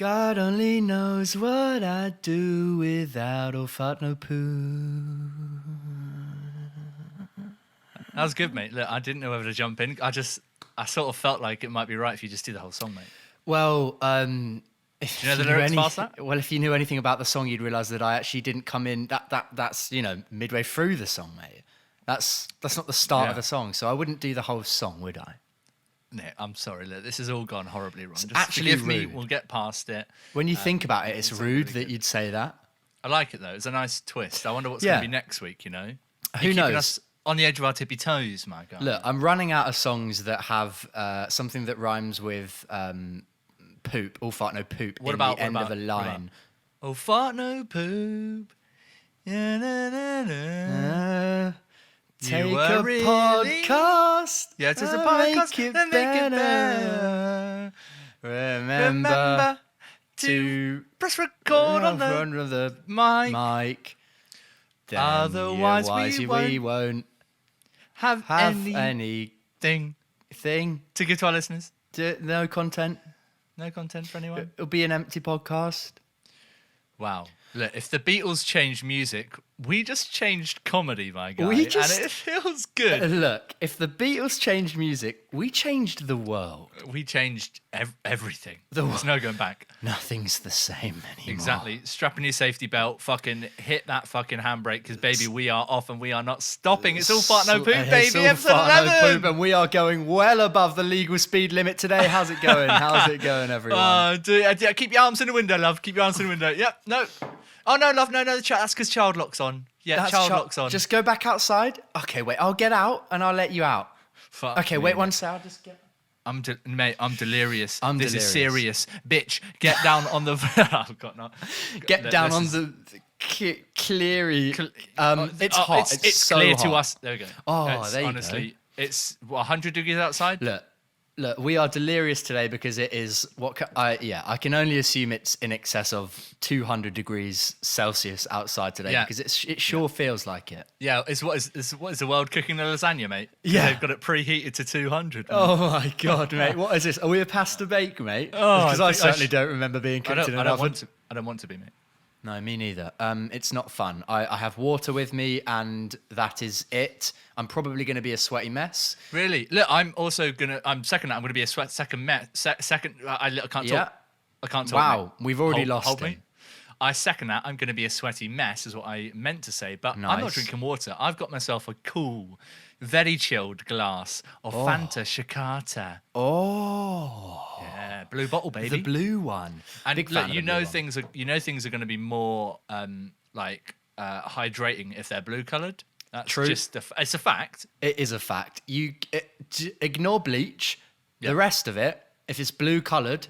God only knows what I'd do without or fart no poo. That was good, mate. Look, I didn't know whether to jump in. I sort of felt like it might be right if you just do the whole song, mate. Well, Do you know the lyrics past that? Well, if you knew anything about the song, you'd realise that I actually didn't come in. That's midway through the song, mate. That's not the start of the song, so I wouldn't do the whole song, would I? Nick, I'm sorry. Look, this has all gone horribly wrong. Just actually forgive me. rude. We'll get past it. When you think about it, it's rude really that you'd say that. I like it though. It's a nice twist. I wonder what's going to be next week. You know, Who You're keeping knows? us on the edge of our tippy toes, my guy. Look, I'm running out of songs that have something that rhymes with poop. All fart no poop. What in about the end of a line? Oh, fart no poop. Yeah, na, na, na. Take You a were really- podcast. Yeah, it's a and podcast. Make it and make it better. better. Remember to press record on the front of the mic. Then Otherwise we won't Have anything anything to give to our listeners. No content. No content for anyone. It'll be an empty podcast. Wow. Look, if the Beatles changed music, we just changed comedy, my guy. We just- and it feels good. Look, if the Beatles changed music, we changed the world. We changed everything. The There's no going back. Nothing's the same anymore. Exactly. Strap in your safety belt. Fucking hit that fucking handbrake because, baby, we are off and we are not stopping. It's all fart, no poop, It's baby. all Episode fart, no 11. poop, and we are going well above the legal speed limit today. How's it going? How's it going, everyone? Keep your arms in the window, love. Keep your arms in the window. Yep. No. Oh, no, love. No. That's because child lock's on. Yeah, That's child lock's on. Just go back outside. Okay, wait. I'll get out and I'll let you out. Fuck Okay, me, wait mate. one sec. I'll just get. Mate, I'm delirious. I'm this delirious. is serious. Bitch, get down on the... oh, God, no. Get down on This is- the cleary. It's oh, hot. It's so clear hot. to us. There we go. Oh, It's there you honestly, it's 100 degrees outside. Look, we are delirious today because it is I can only assume it's in excess of 200 degrees Celsius outside today because it sure feels like it. Yeah, what is the world cooking the lasagna, mate? Yeah. They've got it preheated to 200. mate. Oh my God, mate! What is this? Are we a pasta bake, mate? Oh, Because I I think I certainly don't remember being cooked in an oven. I don't want to be, mate. No, me neither. It's not fun. I have water with me, and that is it. I'm probably going to be a sweaty mess. Really? Look, I'm second that. I'm going to be a second mess. Second, I can't Yeah. talk. I can't talk. Wow, mate. we've already Hold- lost hold him. me. I second that. I'm going to be a sweaty mess, is what I meant to say. But I'm not Nice. drinking water. I've got myself a cool, very chilled glass of Fanta Shakata. Oh, Yeah, blue bottle, baby. the blue one. And Big look, fan of the blue one. things are going to be more hydrating if they're blue coloured. That's True. just it's a fact. It is a fact. Ignore bleach. The rest of it, if it's blue coloured,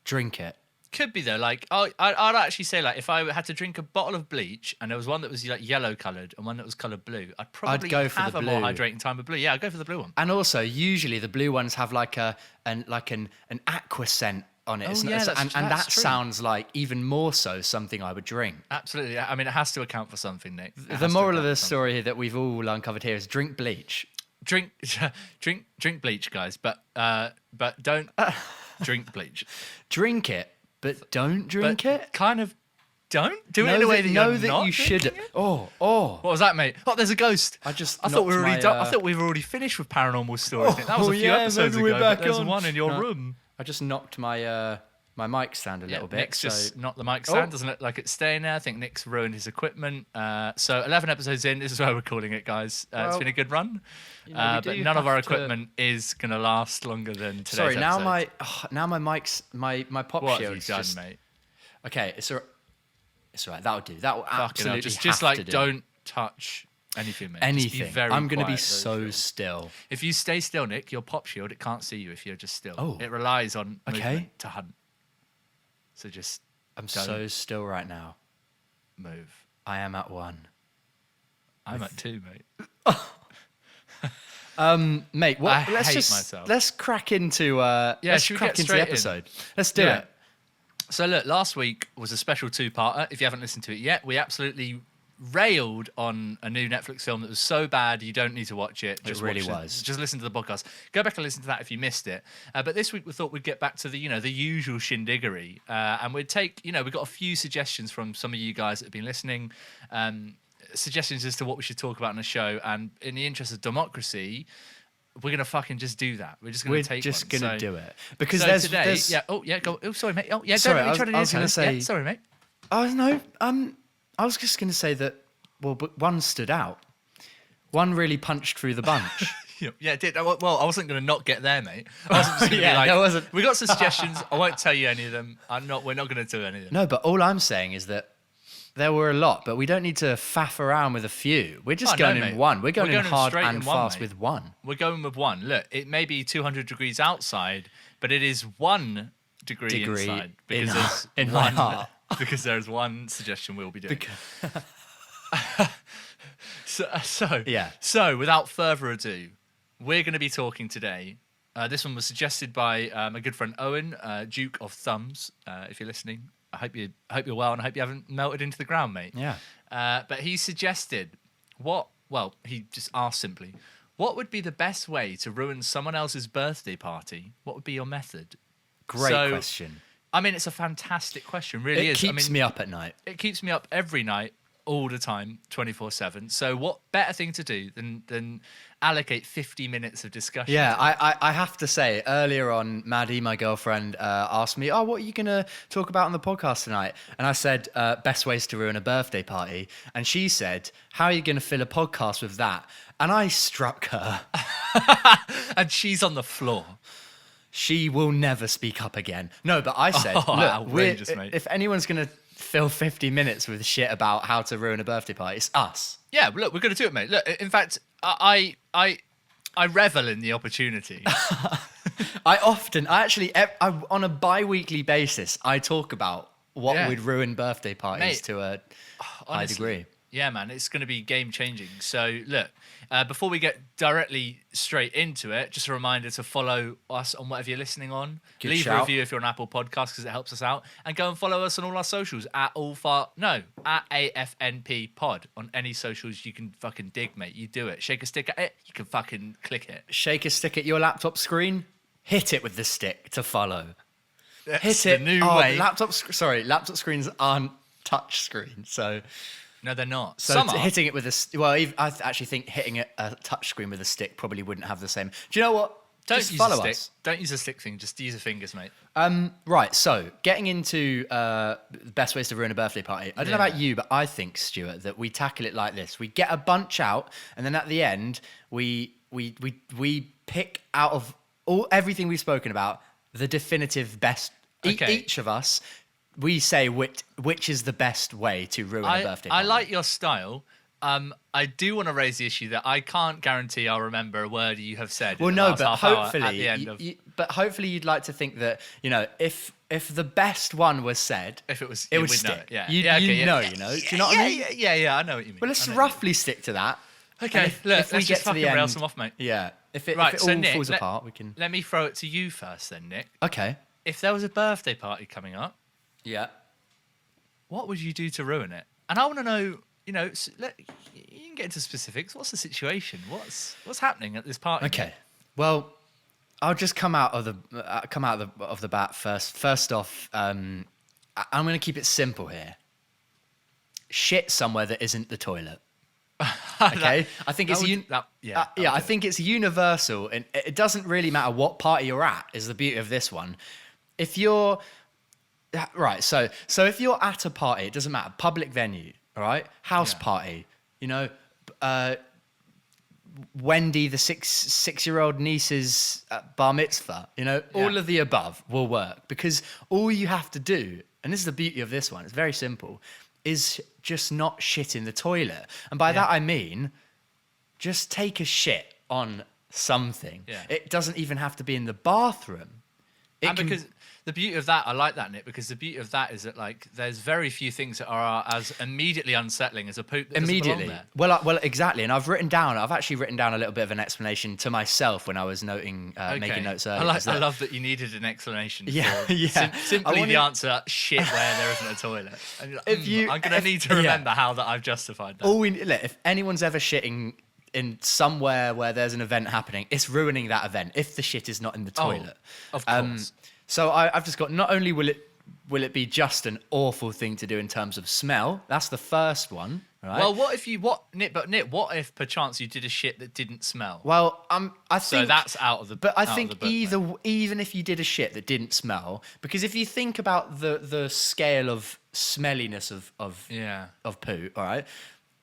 drink it. Could be though. Like I'd actually say like if I had to drink a bottle of bleach and there was one that was like yellow coloured and one that was coloured blue, I'd probably go for have the a more blue. hydrating time of blue. Yeah, I'd go for the blue one. And also, usually the blue ones have like an aqua scent on it. Oh, It's not- yeah, it's- that's and that true. sounds like even more so something I would drink. Absolutely. I mean, it has to account for something, Nick. It The has to moral account of the for something. story that we've all uncovered here is drink bleach. Drink bleach, guys, but don't drink bleach. Drink it, but don't drink But it. kind of don't do it in a way that know you're that not you should. drinking it. Oh. What was that, mate? Oh, there's a ghost. I just I thought we were knocked already my, done. I thought we were already finished with paranormal stories. Nick. That was a few yeah, episodes maybe ago. we're But back there's on. one in your No. room. I just knocked my my mic stand a little bit. Nick's so just not the mic stand. Oh. Doesn't look like it's staying there. I think Nick's ruined his equipment. So 11 episodes in, this is where we're calling it, guys. It's Well, been a good run, we but do none of our have to- equipment is going to last longer than today's sorry. Now episode. my mic's my pop What have you shield's done, just mate? okay. It's all right. That'll do. That will Fucking hell, absolutely just have like to do. don't touch anything, mate. Just be anything. very I'm going to be quiet, very so chill. still. If you stay still, Nick, your pop shield, it can't see you if you're just still. Oh. It relies on Okay. movement to hunt. So just I'm don't so still right now. move. I am at 1. I'm at 2, mate. Mate, I let's hate just myself. let's crack into let's should we crack get into the straight in? episode. Let's do Yeah. it. So look, last week was a special two-parter. If you haven't listened to it yet, we absolutely railed on a new Netflix film that was so bad you don't need to watch it. Just really watch was. Just listen to the podcast. Go back and listen to that if you missed it. But this week we thought we'd get back to the usual shindiggery, and we'd take we got a few suggestions from some of you guys that have been listening, suggestions as to what we should talk about in the show. And in the interest of democracy, we're gonna fucking just do that. We're just gonna do it because so there's today. there's, Yeah. Oh yeah. Go. Oh sorry, mate. Oh yeah. Sorry, Don't let me try to do I was gonna this. say. Yeah, sorry, mate. Oh no. I was just going to say that. Well, but one stood out. One really punched through the bunch. Yeah, it did. Well, I wasn't going to not get there, mate. I wasn't just going to Yeah, be like, I wasn't. we got some suggestions. I won't tell you any of them. We're not going to do any of them. No, but all I'm saying is that there were a lot, but we don't need to faff around with a few. We're just going mate. in one. We're going in hard straight and in one, fast mate. with one. We're going with one. Look, it may be 200 degrees outside, but it is 1 degree inside because there's in my heart. Because there's one suggestion we'll be doing. So, without further ado, we're going to be talking today. This one was suggested by my good friend Owen, Duke of Thumbs. If you're listening, I hope you're well, and I hope you haven't melted into the ground, mate. Yeah. But he suggested he just asked simply, what would be the best way to ruin someone else's birthday party? What would be your method? Great question. I mean, it's a fantastic question, really. It keeps me up at night. It keeps me up every night, all the time, 24/7. So what better thing to do than allocate 50 minutes of discussion? Yeah, I have to say, earlier on, Maddie, my girlfriend, asked me, what are you going to talk about on the podcast tonight? And I said, best ways to ruin a birthday party. And she said, how are you going to fill a podcast with that? And I struck her. And she's on the floor. She will never speak up again. No, but I said, outrageous, mate. If anyone's going to fill 50 minutes with shit about how to ruin a birthday party, it's us. Yeah, look, we're going to do it, mate. Look, in fact, I revel in the opportunity. On a bi-weekly basis, I talk about what would ruin birthday parties to a high degree. Yeah, man, it's going to be game-changing. So, look, before we get directly straight into it, just a reminder to follow us on whatever you're listening on. Leave a review if you're on Apple Podcasts because it helps us out. And go and follow us on all our socials at AFNP Pod on any socials you can fucking dig, mate. You do it. Shake a stick at it, you can fucking click it. Shake a stick at your laptop screen, hit it with the stick to follow. That's the new way. Laptop screens aren't touch screens, so... No, they're not. So hitting it with I actually think hitting a touch screen with a stick probably wouldn't have the same. Do you know what? Don't use a stick. Don't use a stick thing. Just use your fingers, mate. Right. So getting into the best ways to ruin a birthday party. I don't know about you, but I think, Stuart, that we tackle it like this: we get a bunch out, and then at the end, we pick out of everything we've spoken about the definitive best. Okay. Each of us. We say which is the best way to ruin a birthday party. I like your style. I do want to raise the issue that I can't guarantee I'll remember a word you have said. Well, no, but hopefully, hopefully you'd like to think that if the best one was said, if it was, would stick. Yeah, Do you know what I mean? Yeah, I know what you mean. Well, let's roughly stick to that. Okay, if we get to the end, rail some off, mate. Yeah, if it all Nick, falls apart, we can. Let me throw it to you first, then, Nick. Okay. If there was a birthday party coming up. Yeah. What would you do to ruin it? And I want to know, you can get into specifics. What's the situation? What's happening at this party? Okay. Well, I'll just come out of the bat first. First off, I'm going to keep it simple here. Shit somewhere that isn't the toilet. Okay, I think I think it's universal, and it doesn't really matter what party you're at. Is the beauty of this one. If you're right, so if you're at a party, it doesn't matter. Public venue, all right, house party. Wendy, the six-year-old niece's bar mitzvah. All of the above will work because all you have to do, and this is the beauty of this one. It's very simple. Is just not shit in the toilet, and by that I mean, just take a shit on something. Yeah. It doesn't even have to be in the bathroom. And because the beauty of that, I like that, Nick, because the beauty of that is that, like, there's very few things that are as immediately unsettling as a poop that doesn't belong there. Well, exactly. And I've actually written down a little bit of an explanation to myself when I was making notes earlier. I love that you needed an explanation. Yeah, for simply the answer, shit, where there isn't a toilet. And you're like, I'm going to need to remember how that I've justified that. Look, if anyone's ever shitting in somewhere where there's an event happening, it's ruining that event if the shit is not in the toilet. Of course. So I've just got, not only will it be just an awful thing to do in terms of smell, that's the first one, right? Well, what if perchance you did a shit that didn't smell? Well, I think so that's out of the. But I think even if you did a shit that didn't smell, because if you think about the scale of smelliness of poo, all right,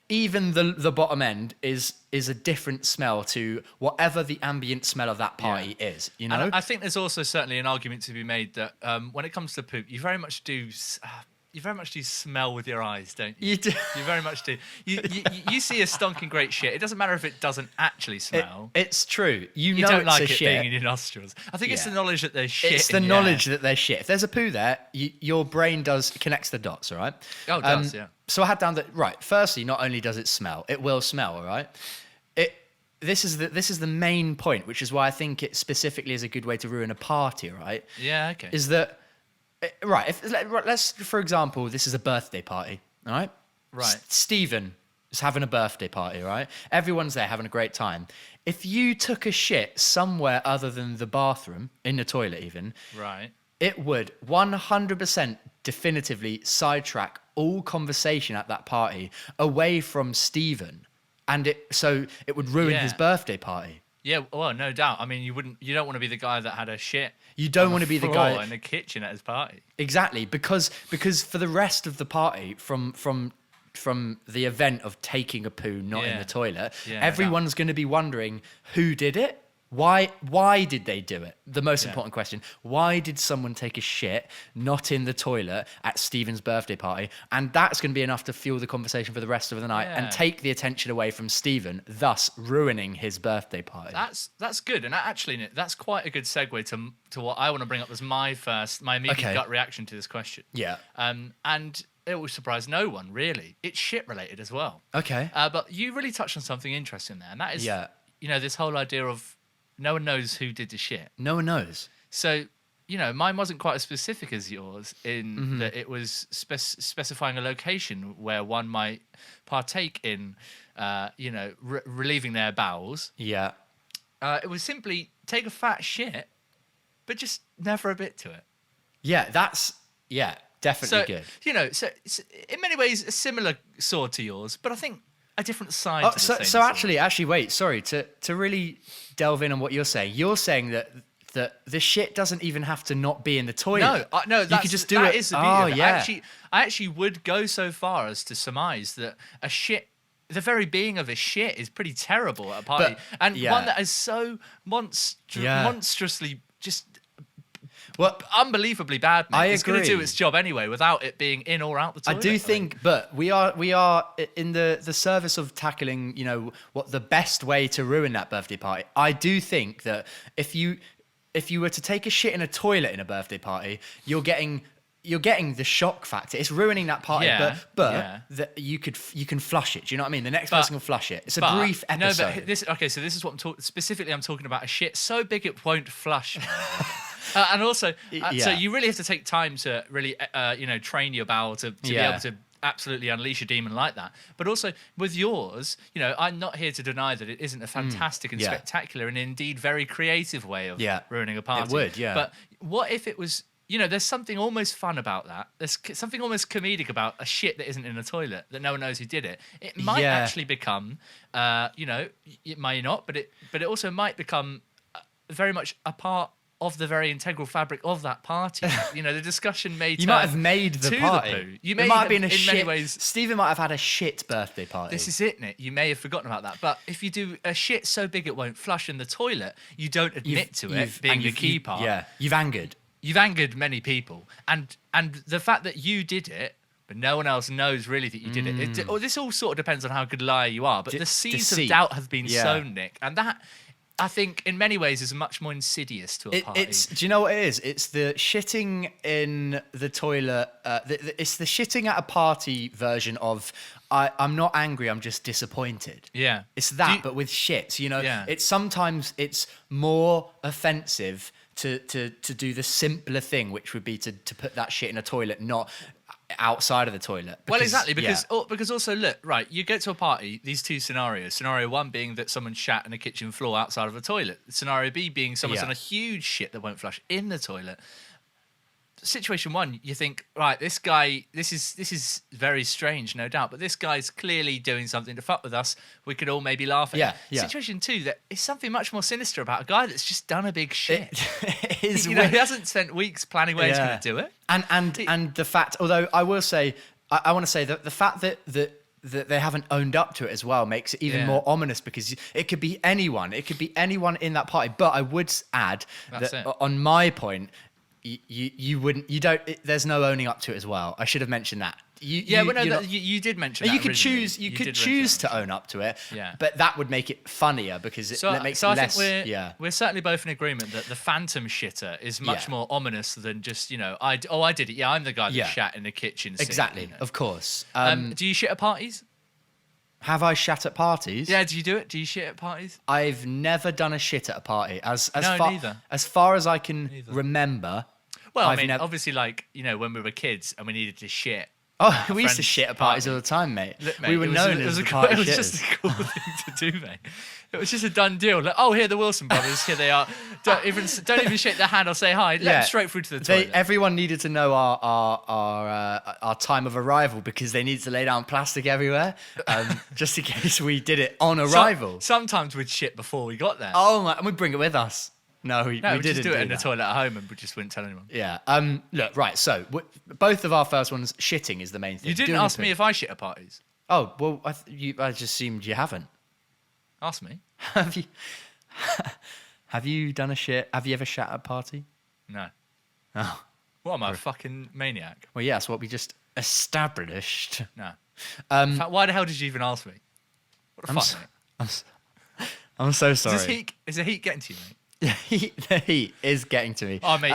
even the bottom end is a different smell to whatever the ambient smell of that party is. You know, and I think there's also certainly an argument to be made that when it comes to poop, you very much do smell with your eyes, don't you? You do. You very much do. You see a stonking great shit. It doesn't matter if it doesn't actually smell. It's true. You know don't it's like a it shit. being in your nostrils. I think it's the knowledge that there's shit. It's the knowledge that there's shit. If there's a poo there, your brain connects the dots, all right? Oh, it does, yeah. So I had down that, right, firstly, not only does it smell, it will smell, all right? This is the main point, which is why I think it specifically is a good way to ruin a party, right? Yeah, okay. Is that, right, let's, for example, this is a birthday party, all right? Right. Stephen is having a birthday party, right? Everyone's there having a great time. If you took a shit somewhere other than the bathroom, in the toilet even, right, it would 100% definitively sidetrack all conversation at that party away from Stephen. And it would ruin his birthday party. Yeah, well, no doubt. I mean, you don't want to be the guy that had a shit. You don't want to be the guy in the kitchen at his party. Exactly, because for the rest of the party, from the event of taking a poo not in the toilet, everyone's going to be wondering who did it. Why did they do it? The most important question. Why did someone take a shit not in the toilet at Stephen's birthday party? And that's going to be enough to fuel the conversation for the rest of the night and take the attention away from Stephen, thus ruining his birthday party. That's good. And actually, Nick, that's quite a good segue to what I want to bring up as my immediate gut reaction to this question. Yeah. And it will surprise no one, really. It's shit related as well. Okay. But you really touched on something interesting there. And that is, this whole idea of no one knows who did the shit. No one knows. So, mine wasn't quite as specific as yours in that it was specifying a location where one might partake in, relieving their bowels. Yeah. It was simply take a fat shit, but just never a bit to it. Yeah, that's definitely good. So it's in many ways a similar sword to yours, but I think a different side to the same so sword. actually, wait, sorry, to really delve in on what you're saying that the shit doesn't even have to not be in the toilet. No, you could just do it. Is the beauty of it. I actually would go so far as to surmise that a shit, the very being of a shit, is pretty terrible at a party, one that is so monstrously just. Well, unbelievably bad, mate. It's going to agree. do its job anyway without it being in or out the toilet. I do think, but we are in the service of tackling, what the best way to ruin that birthday party. I do think that if you were to take a shit in a toilet in a birthday party, you're getting the shock factor. It's ruining that party, but you can flush it. Do you know what I mean? The next person can flush it. It's a brief episode. No, but so this is what I'm talking. Specifically, I'm talking about a shit so big it won't flush. And also, so you really have to take time to really, train your bowel to be able to absolutely unleash a demon like that. But also with yours, I'm not here to deny that it isn't a fantastic and spectacular and indeed very creative way of ruining a party. It would, yeah. But what if it was, there's something almost fun about that. There's something almost comedic about a shit that isn't in a toilet that no one knows who did it. It might actually become, it may not, but it also might become very much a part of the very integral fabric of that party. The discussion may turn. You might have made the party. The poo. It might have been a shit. Many ways, Stephen might have had a shit birthday party. This is it, Nick. You may have forgotten about that. But if you do a shit so big it won't flush in the toilet, you don't admit to it being the key part. Yeah, you've angered. You've angered many people. And the fact that you did it, but no one else knows really that you did it. This all sort of depends on how good a liar you are. But the seeds of doubt have been sown, Nick. And that I think in many ways is much more insidious to a party. Do you know what it is? It's the shitting in the toilet. It's the shitting at a party version of I'm not angry. I'm just disappointed. Yeah. It's that, but with shit. So, Yeah. it's sometimes it's more offensive to do the simpler thing, which would be to put that shit in a toilet, not outside of the toilet. Well, Because- exactly, because yeah. because also look, right, you go to a party, these two scenarios. Scenario one being that someone shat on a kitchen floor outside of a toilet. Scenario B being someone's Yeah. done a huge shit that won't flush in the toilet. Situation one, you think, right, this guy, this is very strange, no doubt, but this guy's clearly doing something to fuck with us. We could all maybe laugh at Yeah, him. yeah. Situation two, that is something much more sinister about a guy that's just done a big shit. It is You know, weird. he hasn't spent weeks planning where he's going to do it. And the fact, although I will say, I want to say that the fact that they haven't owned up to it as well makes it even Yeah. more ominous, because it could be anyone. It could be anyone in that party. But I would add That's that it. on my point, there's no owning up to it as well. I should have mentioned that. Yeah, well, no, you're not- you did mention that you could originally. choose. You did could mention choose that. to own up to it. Yeah. But that would make it funnier because it makes I it less. think Yeah. we're certainly both in agreement that the phantom shitter is much Yeah. more ominous than just I did it. Yeah, I'm the guy that Yeah. shat in the kitchen sink, Exactly. you know. Of course. Do you shit at parties? Have I shat at parties? Yeah, do you do it? Do you shit at parties? I've never done a shit at a party. No, neither. As far as I can remember. Well, I've I mean, nev- obviously, when we were kids and we needed to shit. Oh, we used to friend's shit at parties party. all the time, mate. Look, mate, we were it was known a- it as was the a- party It was shitters. just a cool thing to do, mate. It was just a done deal. Like, oh, here are the Wilson brothers. Here they are. Don't even shake their hand or say hi. Let them straight through to the toilet. Everyone needed to know our time of arrival because they needed to lay down plastic everywhere, just in case we did it on arrival. Sometimes we'd shit before we got there. Oh my! And we bring it with us. No, we we didn't just do it in the that. toilet at home and we just wouldn't tell anyone. Yeah. Look. Right. So both of our first ones, shitting is the main thing. You didn't Doing ask the me poo. if I shit at parties. Oh well, I just assumed you haven't. Ask me. Have you? Have you done a shit? Have you ever shat at a party? No. Oh. What am I, a fucking maniac? Well, yeah, that's what we just established. No. In fact, why the hell did you even ask me? What the I'm fuck, s- mate? I'm, s- I'm so sorry. Is the heat getting to you, mate? The heat is getting to me. Oh, mate,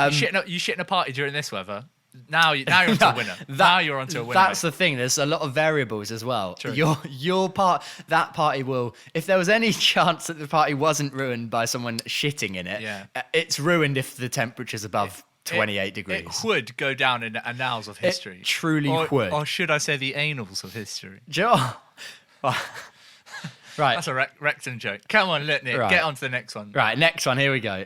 you shit in a party during this weather. Now you're onto a winner. Now you're onto a winner. That's mate. the thing. There's a lot of variables as well. True. That party will. If there was any chance that the party wasn't ruined by someone shitting in it, Yeah. it's ruined if the temperature's above 28 degrees. It would go down in the annals of history. truly or, would. Or should I say the annals of history? Joe. Right. That's a rectum joke. Come on, look, Nick. Right. Get on to the next one. Right, next one. Here we go.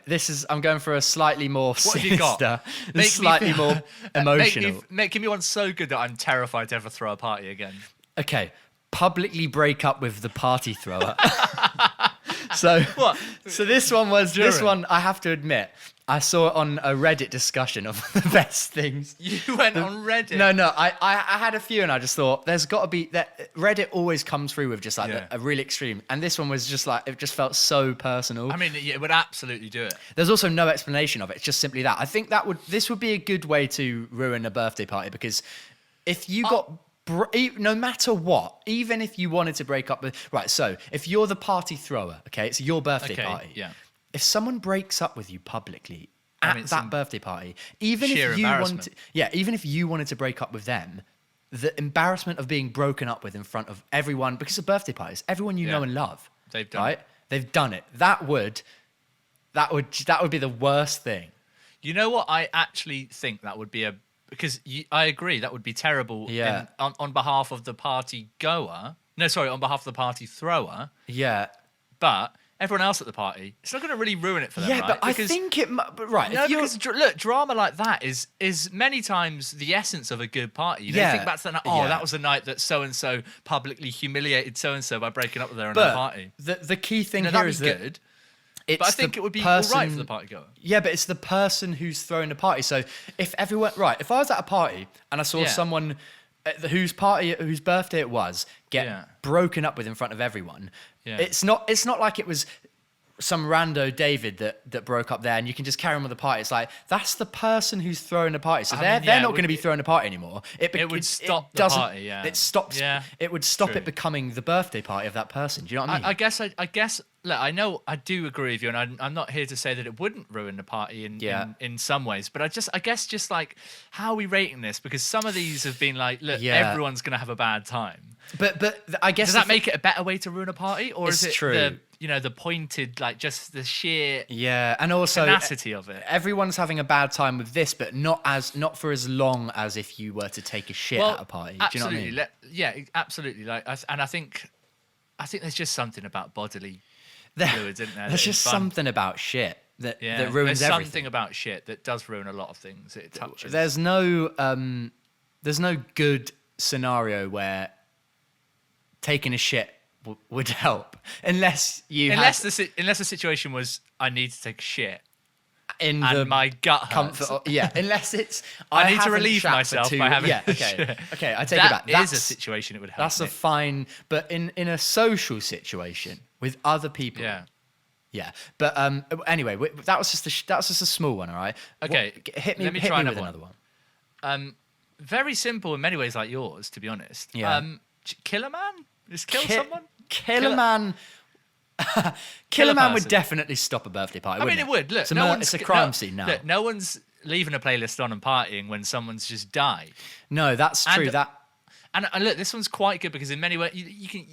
I'm going for a slightly more What have you got? sinister, slightly more emotional. Give me one so good that I'm terrified to ever throw a party again. Okay, publicly break up with the party thrower. So What? So this During? one. I have to admit, I saw it on a Reddit discussion of the best things. You went on Reddit. No. I had a few, and I just thought there's got to be that. Reddit always comes through with just like Yeah. a really extreme, and this one was just like it just felt so personal. I mean, yeah, it would absolutely do it. There's also no explanation of it. It's just simply that. I think this would be a good way to ruin a birthday party, because if you got no matter what, even if you wanted to break up with so if you're the party thrower, okay, it's your birthday Okay, party. yeah. If someone breaks up with you publicly I at mean, it's that birthday party, even sheer if you embarrassment. even if you wanted to break up with them, the embarrassment of being broken up with in front of everyone, because it's a birthday party, it's everyone you Yeah. know and love. They've done right? it. They've done it. That would be the worst thing. You know what? I actually think that would be because I agree that would be terrible. Yeah. On behalf of the party goer. No, sorry, on behalf of the party thrower. Yeah. But everyone else at the party, it's not going to really ruin it for them, Yeah, right? but I Because- think it. But right, No, if you're, because look, drama like that is many times the essence of a good party. You know, you Yeah, think back to the night, yeah. that was the night that so and so publicly humiliated so and so by breaking up with her in a but party. the key thing You know, here that'd is be that good. it's But I think the it would be person, all right for the party goer. Yeah, but it's the person who's throwing the party. So if I was at a party and I saw Yeah. someone whose birthday it was get Yeah. broken up with in front of everyone, Yeah. it's not like it was some rando David that broke up there and you can just carry on with the party. It's like that's the person who's throwing the party, so they're yeah, it not would- going to be throwing the party anymore. It would stop the doesn't- party, yeah. It stops. Yeah, It would stop true. it becoming the birthday party of that person. Do you know what I mean? I guess look, I know I do agree with you, and I'm not here to say that it wouldn't ruin the party in some ways, but I guess just like, how are we rating this? Because some of these have been like, look, Yeah. everyone's gonna have a bad time. But I guess Does that make it a better way to ruin a party, or is It's it true. the pointed, like, just the sheer Yeah, and also tenacity of it? everyone's having a bad time with this, but not for as long as if you were to take a shit at a party. Do you know what I mean? Yeah, absolutely. Like, and I think there's just something about bodily fluids, isn't there? There's that is just fun. something about shit that Yeah, that ruins there's everything. something about shit that does ruin a lot of things. It touches. There's no good scenario where taking a shit would help unless you unless the situation was, I need to take a shit in and the my gut hurts. comfort. Yeah, unless it's I need to haven't relieve shat for myself 2 by having Yeah, a okay, shit. okay. I take it back. That is a situation it would help. That's a Nick. fine, but in a social situation with other people. Yeah. Yeah, but anyway, that was just a small one, all right. Okay, Hit me. let me hit try me with another one. Very simple in many ways, like yours, to be honest. Yeah. Kill a man? Just kill someone? Kill a man. Kill a man would person. definitely stop a birthday party. I mean, wouldn't it would. Look, it's a, no mur- one's it's a crime scene now. Look, no one's leaving a playlist on and partying when someone's just died. No, that's true. And- That And look, this one's quite good because in many ways you can.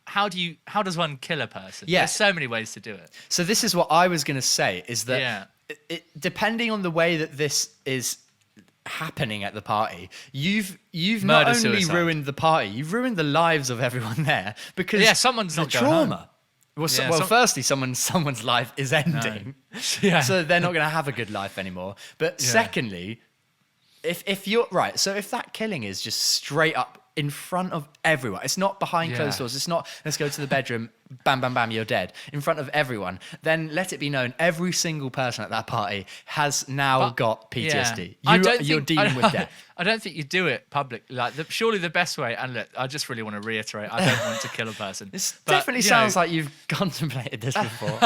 How does one kill a person? Yeah. There's so many ways to do it. So this is what I was going to say is that Yeah. depending on the way that this is happening at the party, you've Murder, not only suicide. ruined the party, you've ruined the lives of everyone there because Yeah, someone's the not going home. trauma. Well, Yeah, firstly, someone's life is ending, Yeah. so they're not going to have a good life anymore. But Yeah. secondly, if you're right, so if that killing is just straight up in front of everyone, it's not behind closed Yeah. doors, it's not let's go to the bedroom, bam, bam, bam, you're dead, in front of everyone, then let it be known every single person at that party has now got PTSD. Yeah. You're dealing with death. I don't think you do it publicly. Like, surely the best way. And look, I just really want to reiterate: I don't want to kill a person. This But, definitely you sounds know, like you've contemplated this before.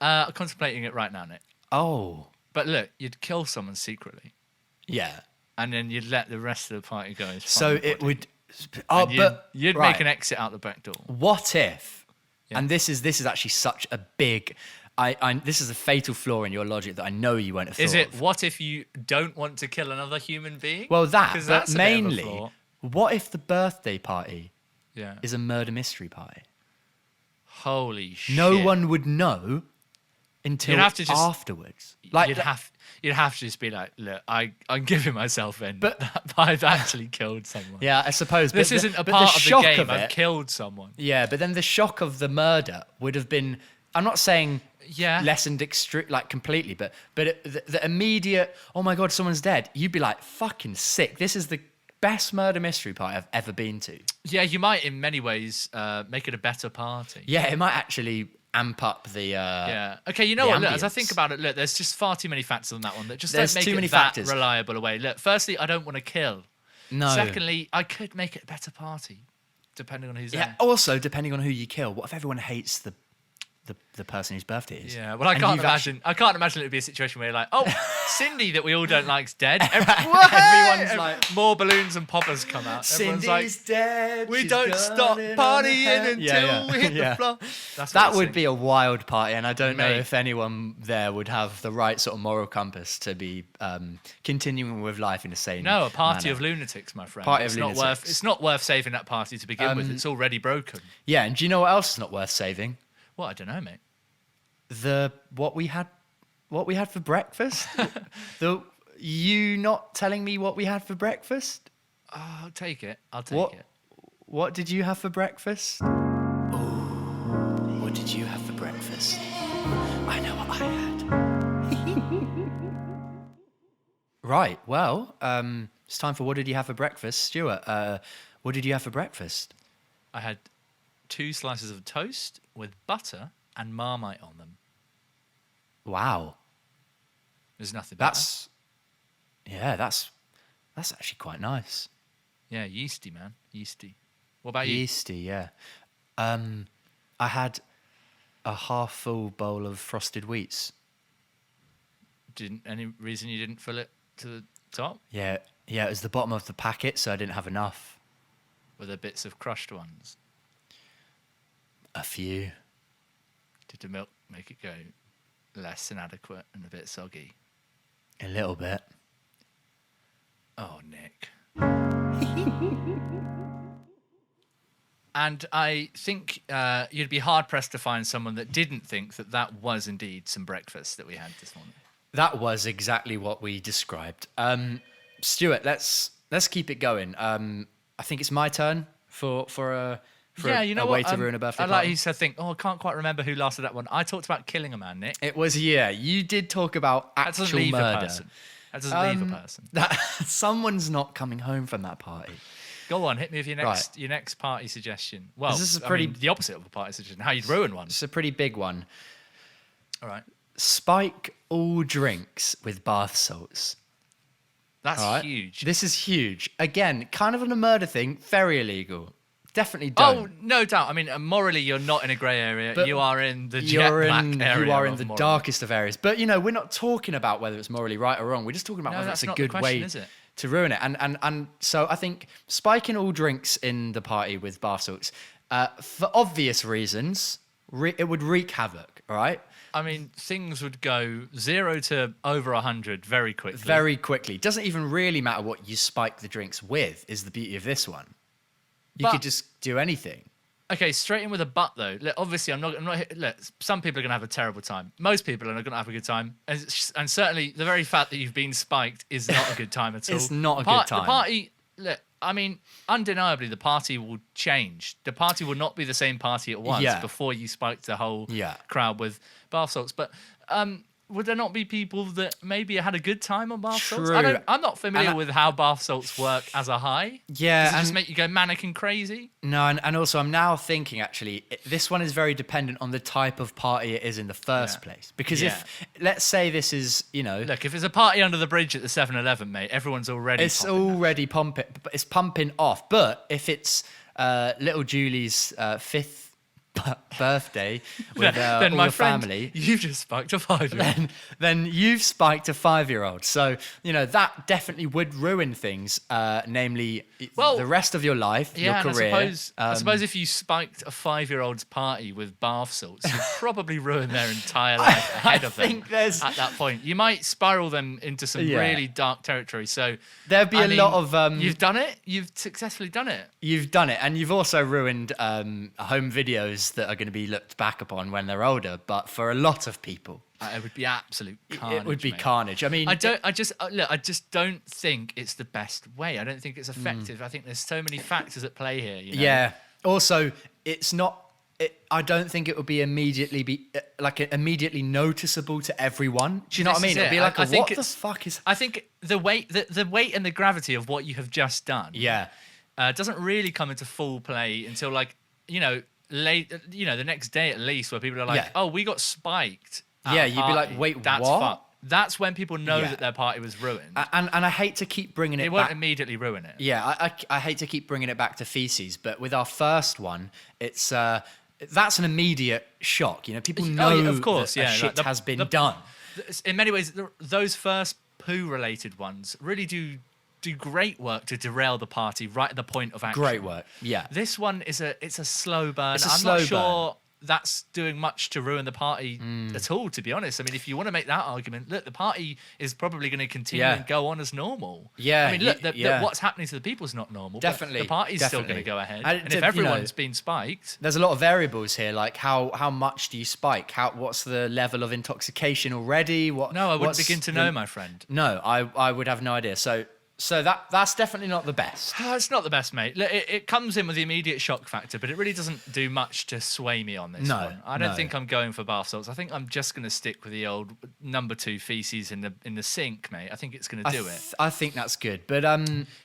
contemplating it right now, Nick. Oh, But look, you'd kill someone secretly, yeah. and then you'd let the rest of the party go. As So fun it body. would. Oh, And but you'd right. make an exit out the back door. What if? Yeah. And this is actually such a big. This is a fatal flaw in your logic that I know you won't have thought Is it? of. What if you don't want to kill another human being? Well, that, 'Cause but that's a bit of a mainly, flaw. what if the birthday party Yeah. is a murder mystery party? Holy shit. No one would know until You'd have to just- afterwards. Like, You'd have to just be like, look, I'm giving myself in, But- but I've actually killed someone. yeah, I suppose. This but isn't a but part of the shock game. of I've it- killed someone. Yeah, but then the shock of the murder would have been. I'm not saying Yeah. lessened like completely, but the immediate. Oh my god, someone's dead. You'd be like fucking sick. This is the best murder mystery party I've ever been to. Yeah, you might in many ways make it a better party. Yeah, it might actually amp up the. Yeah. Okay, you know the what? Look, as I ambience. think about it, look, there's just far too many factors on that one that just There's don't make too it many that factors. reliable a way. Look, firstly, I don't want to kill. No. Secondly, I could make it a better party, depending on who's Yeah. there. Also, depending on who you kill, what if everyone hates the person whose birthday it is? Yeah, well, I And can't you've imagine. I can't imagine it would be a situation where you're like, "Oh, Cindy, that we all don't like's dead." Everyone's like- more balloons and poppers come out. Everyone's Cindy's like, dead. "We she's don't got stop it on her partying head." until Yeah, we hit yeah. the floor." That's That what would it's be a wild party, and I don't know Mate. if anyone there would have the right sort of moral compass to be continuing with life in a sane. No, a party manner. of lunatics, my friend. Party it's of not lunatics. worth. It's not worth saving that party to begin with. It's already broken. Yeah, and do you know what else is not worth saving? Well, I don't know, mate. What we had for breakfast. You not telling me what we had for breakfast? Oh, I'll take it. I'll take What it. What did you have for breakfast? What did you have for breakfast? I know what I had. Right. Well, it's time for what did you have for breakfast, Stuart? What did you have for breakfast? I had 2 slices of toast with butter and Marmite on them. Wow. There's nothing better. That's actually quite nice. Yeah, yeasty, man. Yeasty. What about you? Yeasty, yeah. I had a half full bowl of frosted wheats. Any reason you didn't fill it to the top? Yeah, it was the bottom of the packet, so I didn't have enough. Were there bits of crushed ones? A few. Did the milk make it go less inadequate and a bit soggy? A little bit. Oh, Nick. And I think you'd be hard-pressed to find someone that didn't think that that was indeed some breakfast that we had this morning. That was exactly what we described. Stuart, let's keep it going. I think it's my turn for a way to ruin a birthday I party. like you said, I can't quite remember who lasted that one. I talked about killing a man, Nick. It was, you did talk about That actual doesn't leave murder. a person. That doesn't leave a person. Someone's not coming home from that party. Go on, hit me with your next party suggestion. Well, This is the opposite of a party suggestion. How you'd ruin one. It's a pretty big one. All right. Spike all drinks with bath salts. That's All right? huge. This is huge. Again, kind of on a murder thing, very illegal. Definitely don't. Oh, no doubt. I mean, morally, you're not in a grey area. But you are in the jet black area. You are in the moral. darkest of areas. But, we're not talking about whether it's morally right or wrong. We're just talking about No, whether that's it's a not the good question, way is it? to ruin it. And so I think spiking all drinks in the party with bath salts, for obvious reasons, it would wreak havoc, all right? I mean, things would go 0 to over 100 very quickly. Very quickly. Doesn't even really matter what you spike the drinks with, is the beauty of this one. You But- could just do anything. Okay, straight in with a but though. Look, obviously, I'm not. Look, some people are going to have a terrible time. Most people are going to have a good time, and certainly the very fact that you've been spiked is not a good time at all. It's not a good time. The party. Look, I mean, undeniably, the party will change. The party will not be the same party at once before you spiked the whole crowd with bath salts. But would there not be people that maybe had a good time on bath salts? True. I'm not familiar with how bath salts work as a high. Yeah. Does it just make you go mannequin crazy? No, and also I'm now thinking, actually, this one is very dependent on the type of party it is in the first place. Because if, let's say this is, Look, if it's a party under the bridge at the 7-Eleven, mate, everyone's already it's popping that. already pumping, but it's pumping off. But if it's little Julie's fifth birthday with then all my the friend, family, you've just spiked a 5-year-old. then you've spiked a 5-year-old. So, that definitely would ruin things, namely the rest of your life, your career. I suppose if you spiked a 5-year-old's party with bath salts, you'd probably ruin their entire life ahead of them at that point. You might spiral them into some really dark territory. So there'd be a lot of... you've done it. You've successfully done it. You've done it, and you've also ruined home videos that are going to be looked back upon when they're older. But for a lot of people, it would be absolute carnage. It would be mate. carnage. I mean, I just don't think it's the best way. I don't think it's effective. I think there's so many factors at play here. Yeah. Also, it's not. I don't think it would be immediately noticeable to everyone. Do you know what I mean? It'd be like, what the fuck is? I think the weight and the gravity of what you have just done. Yeah. Doesn't really come into full play until late, the next day at least, where people are like, "Oh, we got spiked." Yeah, you'd be like, "Wait, that's what?" Fucked. That's when people know that their party was ruined. And I hate to keep bringing it. It won't immediately ruin it. Yeah, I hate to keep bringing it back to feces, but with our first one, it's that's an immediate shock. People know, of course, that shit has been done. In many ways, those first poo-related ones really do great work to derail the party right at the point of action. Great work, yeah. This one is a slow burn. It's a I'm slow not sure burn. that's doing much to ruin the party at all, to be honest. I mean, if you want to make that argument, look, the party is probably going to continue and go on as normal. Yeah. I mean, look, what's happening to the people is not normal. Definitely. But the party's still going to go ahead. And if everyone's been spiked... There's a lot of variables here, like how much do you spike? What's the level of intoxication already? No, I wouldn't begin to know, my friend. No, I would have no idea. So that's definitely not the best. It's not the best, mate. Look, it comes in with the immediate shock factor, but it really doesn't do much to sway me on this one. I don't think I'm going for bath salts. I think I'm just going to stick with the old number 2 feces in the sink, mate. I think it's going to do it. I think that's good, but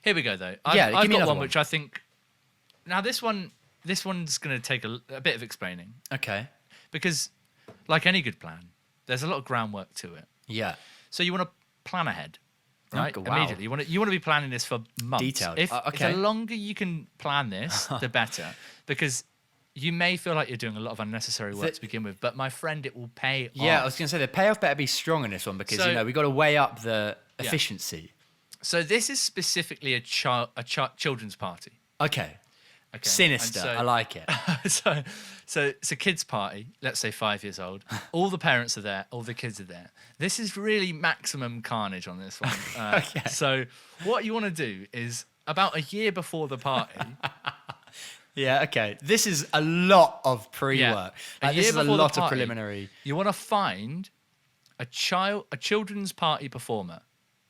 here we go though. Give I've me got another one which I think. Now this one's going to take a bit of explaining. Okay. Because, like any good plan, there's a lot of groundwork to it. Yeah. So you want to plan ahead. Right, wow. immediately. You want to be planning this for months. Detailed. If Okay. the longer you can plan this, the better, because you may feel like you're doing a lot of unnecessary work to begin with. But my friend, it will pay off. Yeah, I was going to say the payoff better be strong in this one because we got to weigh up the efficiency. So this is specifically a children's party. Okay. Sinister. I like it. So it's a kids' party, let's say 5 years old. All the parents are there, all the kids are there. This is really maximum carnage on this one. Okay. So what you want to do is about a year before the party. Yeah, okay. This is a lot of pre-work. A This year is a before the lot of party, preliminary. You want to find a children's party performer.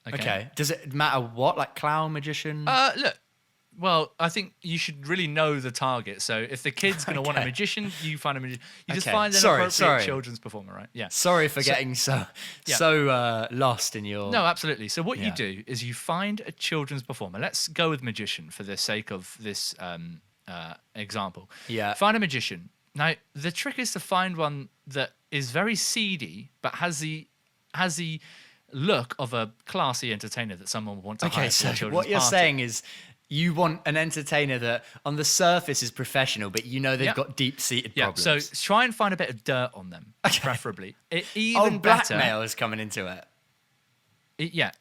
Okay. Does it matter what? Like clown, magician? Look. Well, I think you should really know the target. So if the kid's going to want a Okay. magician, you find a magician. You just Okay. find an Sorry, appropriate sorry. children's performer, right? Yeah. Sorry for getting so lost in your... No, absolutely. So what you Yeah. do is you find a children's performer. Let's go with magician for the sake of this example. Yeah. Find a magician. Now, the trick is to find one that is very seedy, but has the look of a classy entertainer that someone would want to hire Okay, for so a children's what you're party. saying is you want an entertainer that on the surface is professional, but you know they've Yep. got deep-seated Yeah, problems. so try and find a bit of dirt on them, preferably. Even Oh, better. blackmail is coming into it. Yeah,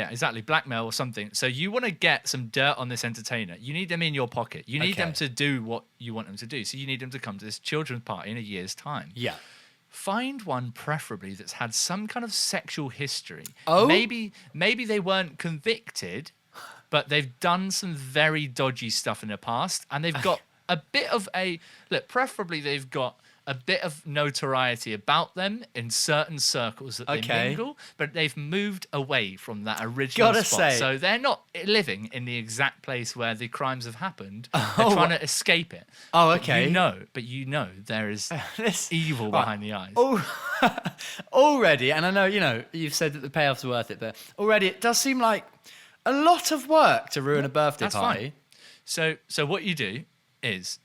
exactly. Blackmail or something. So you want to get some dirt on this entertainer. You need them in your pocket. You need them Okay. to do what you want them to do. So you need them to come to this children's party in a year's time. Yeah. Find one preferably that's had some kind of sexual history. Oh? Maybe they weren't convicted, but they've done some very dodgy stuff in the past, and they've got a bit of a look. Preferably, they've got a bit of notoriety about them in certain circles that they Okay. mingle, but they've moved away from that original Gotta spot. say- So they're not living in the exact place where the crimes have happened. They're Oh, trying to escape it. Oh, But okay. you know there is This- evil Right. behind the eyes. Already, and I know, you've said that the payoff's worth it, but already it does seem like a lot of work to ruin a birthday That's party. fine. So what you do is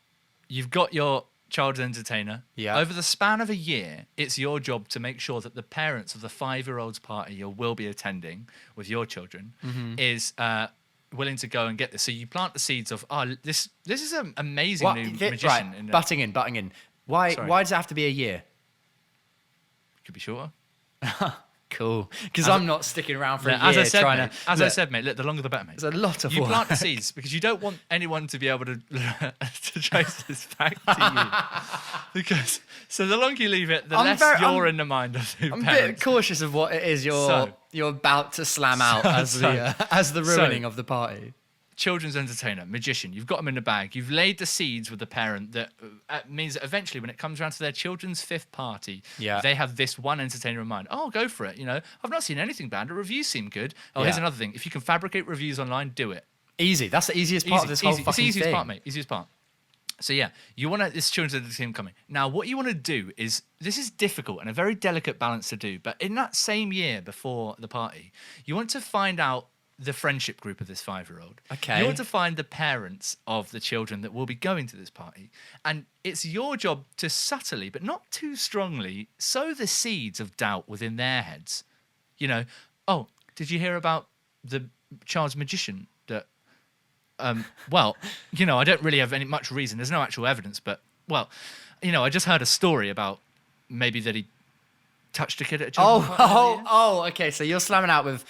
you've got your child's entertainer. Yeah. Over the span of a year, it's your job to make sure that the parents of the 5-year-old's party you will be attending with your children Mm-hmm. is willing to go and get this. So you plant the seeds of, this is an amazing What- new thi- magician. right, in butting in. Why Sorry. does it have to be a year? could be shorter. Cool. Because I'm not sticking around for a year As I said, trying mate, to... as I Look, said, mate, look, the longer the better, mate. It's a lot of You work. plant the seeds because you don't want anyone to be able to to trace this back to you. Because so the longer you leave it, the less you're in the mind of the I'm a parents. bit cautious of what it is you're about to slam out as the ruining of the party. Children's entertainer, magician. You've got them in the bag. You've laid the seeds with the parent that means that eventually, when it comes around to their children's 5th party, Yeah. they have this one entertainer in mind. Oh, go for it. I've not seen anything bad. The reviews seem good. Oh, here's Yeah. another thing. If you can fabricate reviews online, do it. Easy. That's the easiest part of this whole It's the fucking easiest thing. part, mate. Easiest part. So yeah, you want this children's team coming. Now, what you want to do is, this is difficult and a very delicate balance to do, but in that same year before the party, you want to find out the friendship group of this 5-year-old. Okay. You want to find the parents of the children that will be going to this party. And it's your job to subtly, but not too strongly, sow the seeds of doubt within their heads. Oh, did you hear about the child's magician that well, I don't really have much reason. There's no actual evidence, but I just heard a story about maybe that he touched a kid at a children's party. Okay. So you're slamming out with.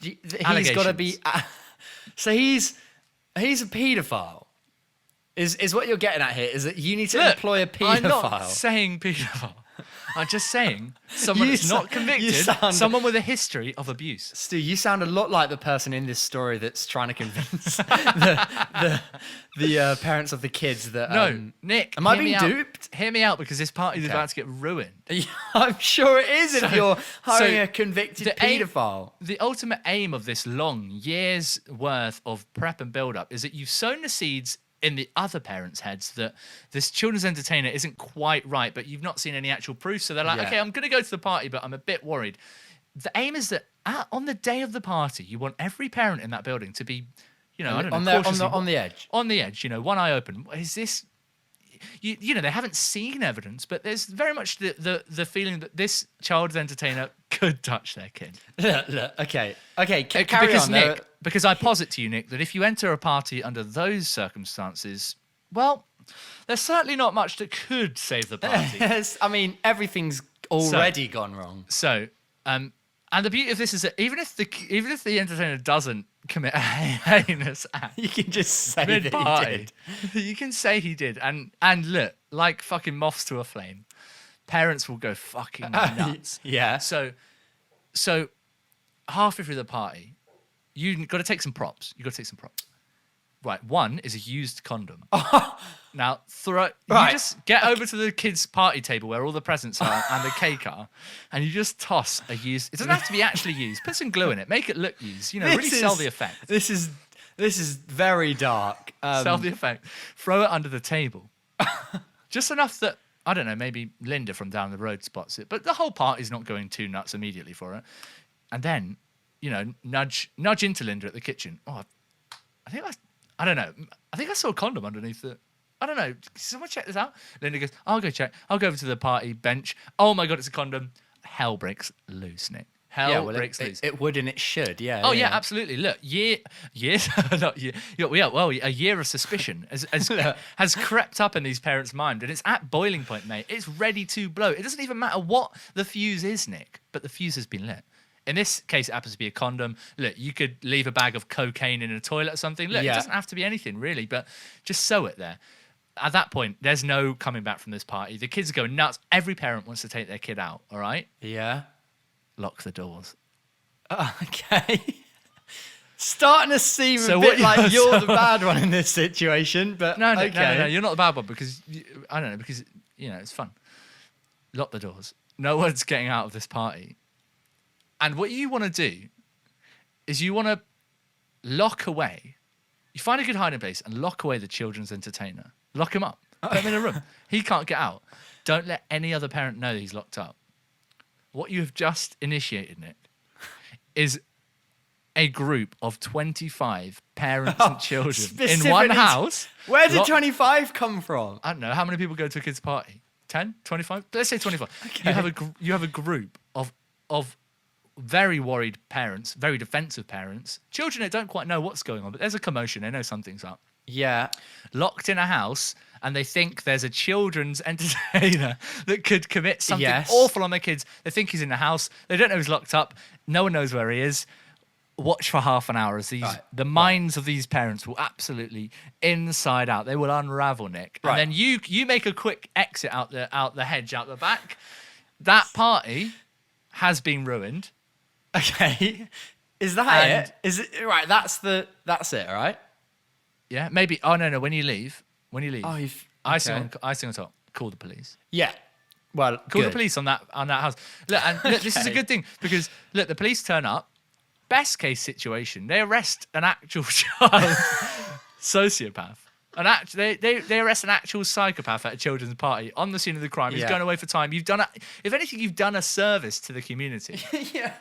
He's got to be. So he's a paedophile. Is what you're getting at here? Is that you need to Look, employ a I'm not paedophile? saying paedophile. I'm just saying someone You that's not you convicted, sound- someone with a history of abuse. Stu, you sound a lot like the person in this story that's trying to convince the parents of the kids that. No, Nick. am I hear me being out. duped? Hear me out, because this party's Okay. about to get ruined. I'm sure it is if you're hiring so a convicted the aim- paedophile. The ultimate aim of this long years worth of prep and build up is that you've sown the seeds in the other parents' heads that this children's entertainer isn't quite right, but you've not seen any actual proof. So they're like, Yeah. okay, I'm going to go to the party, but I'm a bit worried. The aim is that on the day of the party, you want every parent in that building to be, I don't know, on the edge. on the edge, one eye open. Is this? They haven't seen evidence, but there's very much the feeling that this child's entertainer could touch their kid. Look, okay, carry Because on. Nick, because I posit to you, Nick, that if you enter a party under those circumstances, well, there's certainly not much that could save the party. I mean, everything's already gone wrong. So, And the beauty of this is that even if the entertainer doesn't commit a heinous act You can just say that he mid-party, did. you can say he did. And look, like fucking moths to a flame, parents will go fucking nuts. Yeah. So halfway through the party, you got to take some props. Right, one is a used condom. Now, you Right. just get over to the kids' party table where all the presents are and the cake are, and you just toss a used. It doesn't have to be actually used. Put some glue in it. Make it look used. You know, really sell the effect. This is very dark. Sell the effect. Throw it under the table. Just enough that, I don't know, maybe Linda from down the road spots it, but the whole party's not going too nuts immediately for it. And then, you know, nudge into Linda at the kitchen. Oh, I don't know. I think I saw a condom underneath it. I don't know. Can someone check this out? Linda goes, I'll go check. I'll go over to the party bench. Oh my God, it's a condom. Hell breaks loose, Nick. Hell breaks loose. It would and it should, yeah. Oh yeah, absolutely. Look, not year. Yeah, well, a year of suspicion has crept up in these parents' mind, and it's at boiling point, mate. It's ready to blow. It doesn't even matter what the fuse is, Nick, but the fuse has been lit. In this case, it happens to be a condom. Look, you could leave a bag of cocaine in a toilet or something. Look, It doesn't have to be anything really, but just sew it there. At that point, there's no coming back from this party. The kids are going nuts. Every parent wants to take their kid out. All right, Yeah. lock the doors. Okay. Starting to seem So a bit what- like you're so- the bad one in this situation, but No, okay. you're not the bad one because I don't know, because you know it's fun. Lock the doors. No one's getting out of this party. And what you want to do is you want to lock away. You find a good hiding place and lock away the children's entertainer. Lock him up. Put him in a room. He can't get out. Don't let any other parent know that he's locked up. What you have just initiated, Nick, is a group of 25 parents and children in one Specifically- house. Where did Lock- 25 come from? I don't know. How many people go to a kid's party? 10? 25? Let's say 25. Okay. You have a group of very worried parents, very defensive parents, children that don't quite know what's going on, but there's a commotion. They know something's up. Yeah. Locked in a house, and they think there's a children's entertainer that could commit something Yes. awful on their kids. They think he's in the house. They don't know he's locked up. No one knows where he is. Watch for half an hour as the minds of these parents will absolutely inside out. They will unravel, Nick. Right. And then you make a quick exit out the hedge, out the back. That party has been ruined. Okay. Is that And- it? Is it right? That's it, right? Yeah, maybe. Oh no, when you leave, Oh, you've icing on top. Call the police. Yeah. Well, Call good. the police on that house. Look, and look, this is a Okay. good thing because look, the police turn up. Best case situation, they arrest an actual child sociopath. They arrest an actual psychopath at a children's party on the scene of the crime. He's Yeah. going away for time. If anything, you've done a service to the community. Yeah.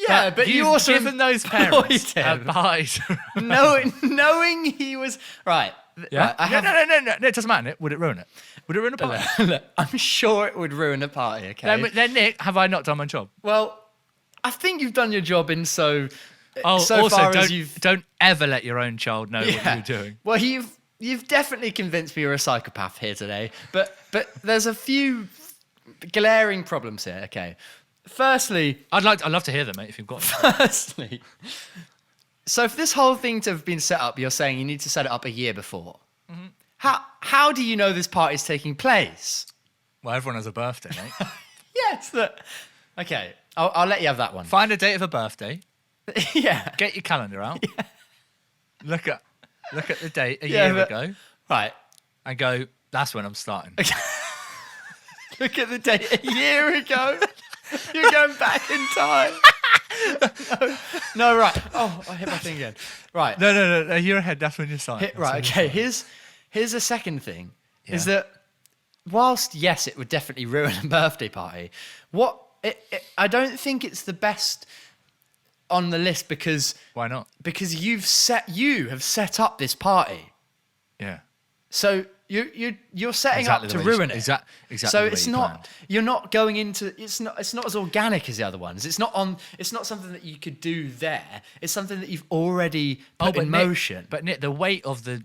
Yeah, but you you've also given those parents employed a him. party. knowing he was right. Yeah. Right, I have, No. It doesn't matter. Would it ruin it? Would it ruin a party? Look, I'm sure it would ruin a party. Okay. Then, Nick, have I not done my job? Well, I think you've done your job in so. Oh, so also, far as you've. don't ever let your own child know Yeah. what you're doing. Well, you've definitely convinced me you're a psychopath here today, but there's a few glaring problems here. Okay. Firstly, I'd love to hear them, mate, if you've got them. So for this whole thing to have been set up, you're saying you need to set it up a year before. Mm-hmm. How do you know this party's taking place? Well, everyone has a birthday, mate. Yes. Okay, I'll let you have that one. Find a date of a birthday. Yeah. Get your calendar out. Look at the date a Yeah, year but- ago, Right. and go. That's when I'm starting. Look at the date a year ago. You're going back in time. No, right. Oh, I hit my thing again. Right. No. A year ahead. That's when you're starting. Right. Okay. Here's a second thing. Is that whilst yes, it would definitely ruin a birthday party. I don't think it's the best on the list because Why not? you have set up this party. Yeah. So you're setting Exactly up the to way you- ruin it. exactly So the way it's you not. planned. You're not going into. It's not as organic as the other ones. It's not something that you could do there. It's something that you've already put in motion. But Nick, the weight of the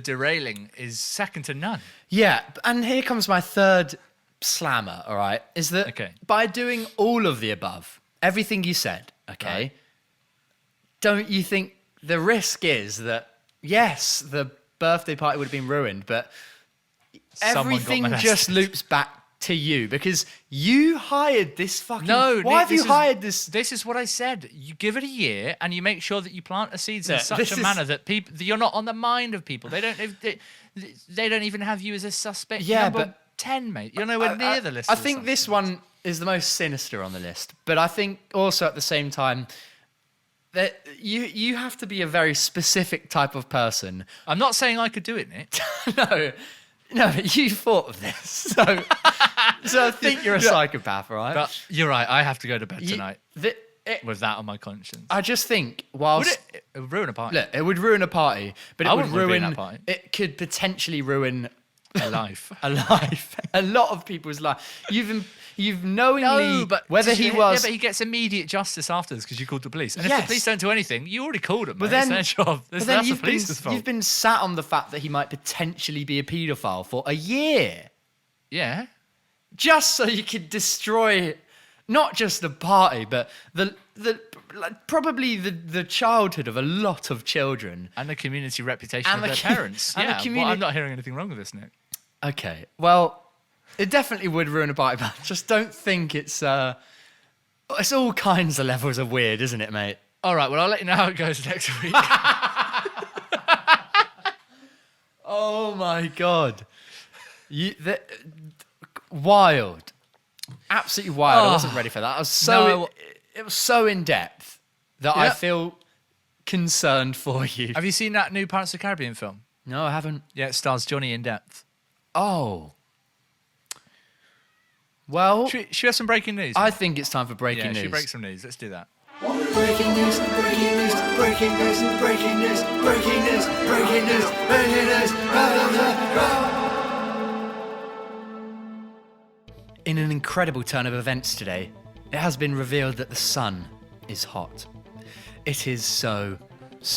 derailing is second to none. Yeah, and here comes my third slammer. All right, is that Okay. by doing all of the above, everything you said, okay, Right. don't you think the risk is that, yes, the birthday party would have been ruined, but Someone got everything molested. just loops back to you because you hired this fucking... No, Why Nick, have you hired this... This is what I said. You give it a year, and you make sure that you plant the seeds in Yeah, such this a is- manner that people that you're not on the mind of people. They don't even have you as a suspect. Yeah, Number but 10, mate. You're nowhere near the list. I of think this suspects. one is the most sinister on the list, but I think also at the same time that you have to be a very specific type of person. I'm not saying I could do it, Nick. No, but you thought of this, so I think you're a psychopath, right? But you're right. I have to go to bed You- tonight it- with that on my conscience. I just think Would whilst it would ruin a party? look, it would ruin a party, but it I would wouldn't wanna be in ruin. that party. It could potentially ruin A life. a life, a lot of people's life. You've knowingly whether he was. Yeah, but he gets immediate justice afterwards because you called the police. And if Yes. the police don't do anything, you already called them. But Mate. then, It's their job. but then That's the you've been police's fault. you've been sat on the fact that he might potentially be a paedophile for a year, Yeah. just so you could destroy not just the party, but probably the childhood of a lot of children. And the community reputation And of the their co- parents. and the Yeah, well, communi- I'm not hearing anything wrong with this, Nick. Okay, well, it definitely would ruin a party, but I just don't think it's all kinds of levels of weird, isn't it, mate? All right, well, I'll let you know how it goes next week. Oh my god, wild, absolutely wild. I wasn't ready for that. I was No. it was so in depth that I Yeah. feel concerned for you. Have you seen that new Pirates of the Caribbean film? No, I haven't. Yeah, it stars Johnny in depth. Oh, well, Should we have some breaking news? I think it's time for breaking yeah, news. should we break some news? Let's do that. Breaking news, breaking news, breaking news, breaking news, breaking news, breaking news, breaking news. In an incredible turn of events today, it has been revealed that the sun is hot. It is so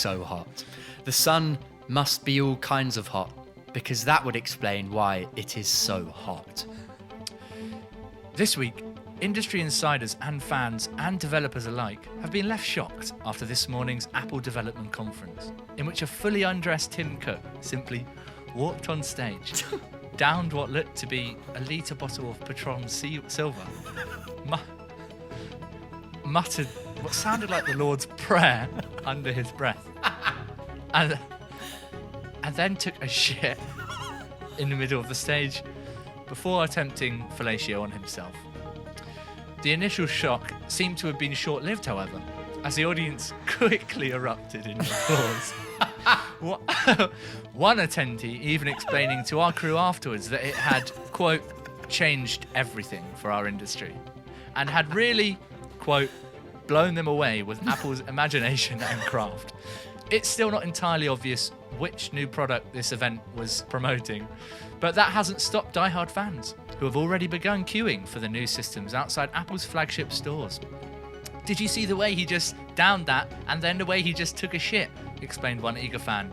hot. The sun must be all kinds of hot, because that would explain why it is so hot. This week, industry insiders and fans and developers alike have been left shocked after this morning's Apple Development Conference, in which a fully undressed Tim Cook simply walked on stage, downed what looked to be a litre bottle of Patron Silver, muttered what sounded like the Lord's Prayer under his breath, and then took a shit in the middle of the stage before attempting fellatio on himself. The initial shock seemed to have been short-lived, however, as the audience quickly erupted in applause. One attendee even explaining to our crew afterwards that it had, quote, changed everything for our industry, and had really, quote, blown them away with Apple's imagination and craft. It's still not entirely obvious which new product this event was promoting, but that hasn't stopped diehard fans, who have already begun queuing for the new systems outside Apple's flagship stores. Did you see the way he just downed that and then the way he just took a shit? Explained one eager fan.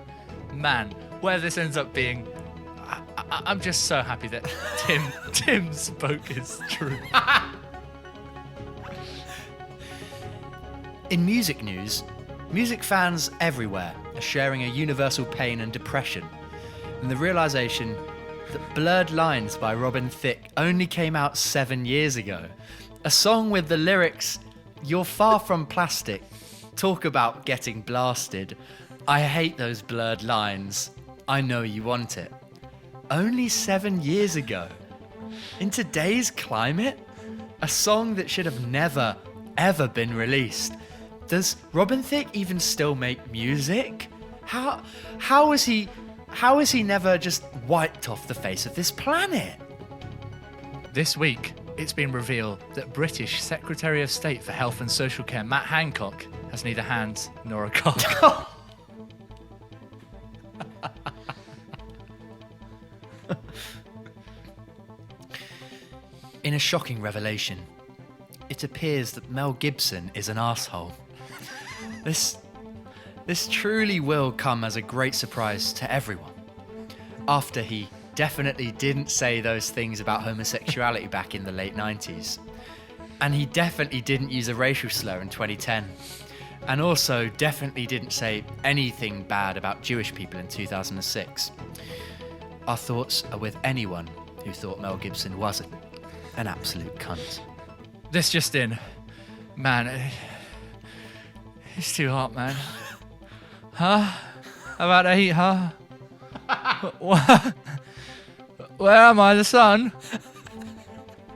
Man, where this ends up being, I'm just so happy that Tim spoke his truth. In music news, music fans everywhere are sharing a universal pain and depression, and the realization that Blurred Lines by Robin Thicke only came out 7 years ago. A song with the lyrics, "You're far from plastic, talk about getting blasted. I hate those blurred lines, I know you want it." Only 7 years ago. In today's climate, a song that should have never, ever been released. Does Robin Thicke even still make music? How is he never just wiped off the face of this planet? This week, it's been revealed that British Secretary of State for Health and Social Care Matt Hancock has neither hands nor a cock. In a shocking revelation, it appears that Mel Gibson is an arsehole. This truly will come as a great surprise to everyone. After he definitely didn't say those things about homosexuality back in the late 90s. And he definitely didn't use a racial slur in 2010. And also definitely didn't say anything bad about Jewish people in 2006. Our thoughts are with anyone who thought Mel Gibson wasn't an absolute cunt. This just in. Man, it's too hot, man. Huh? How about the heat, huh? What? Where am I, the sun?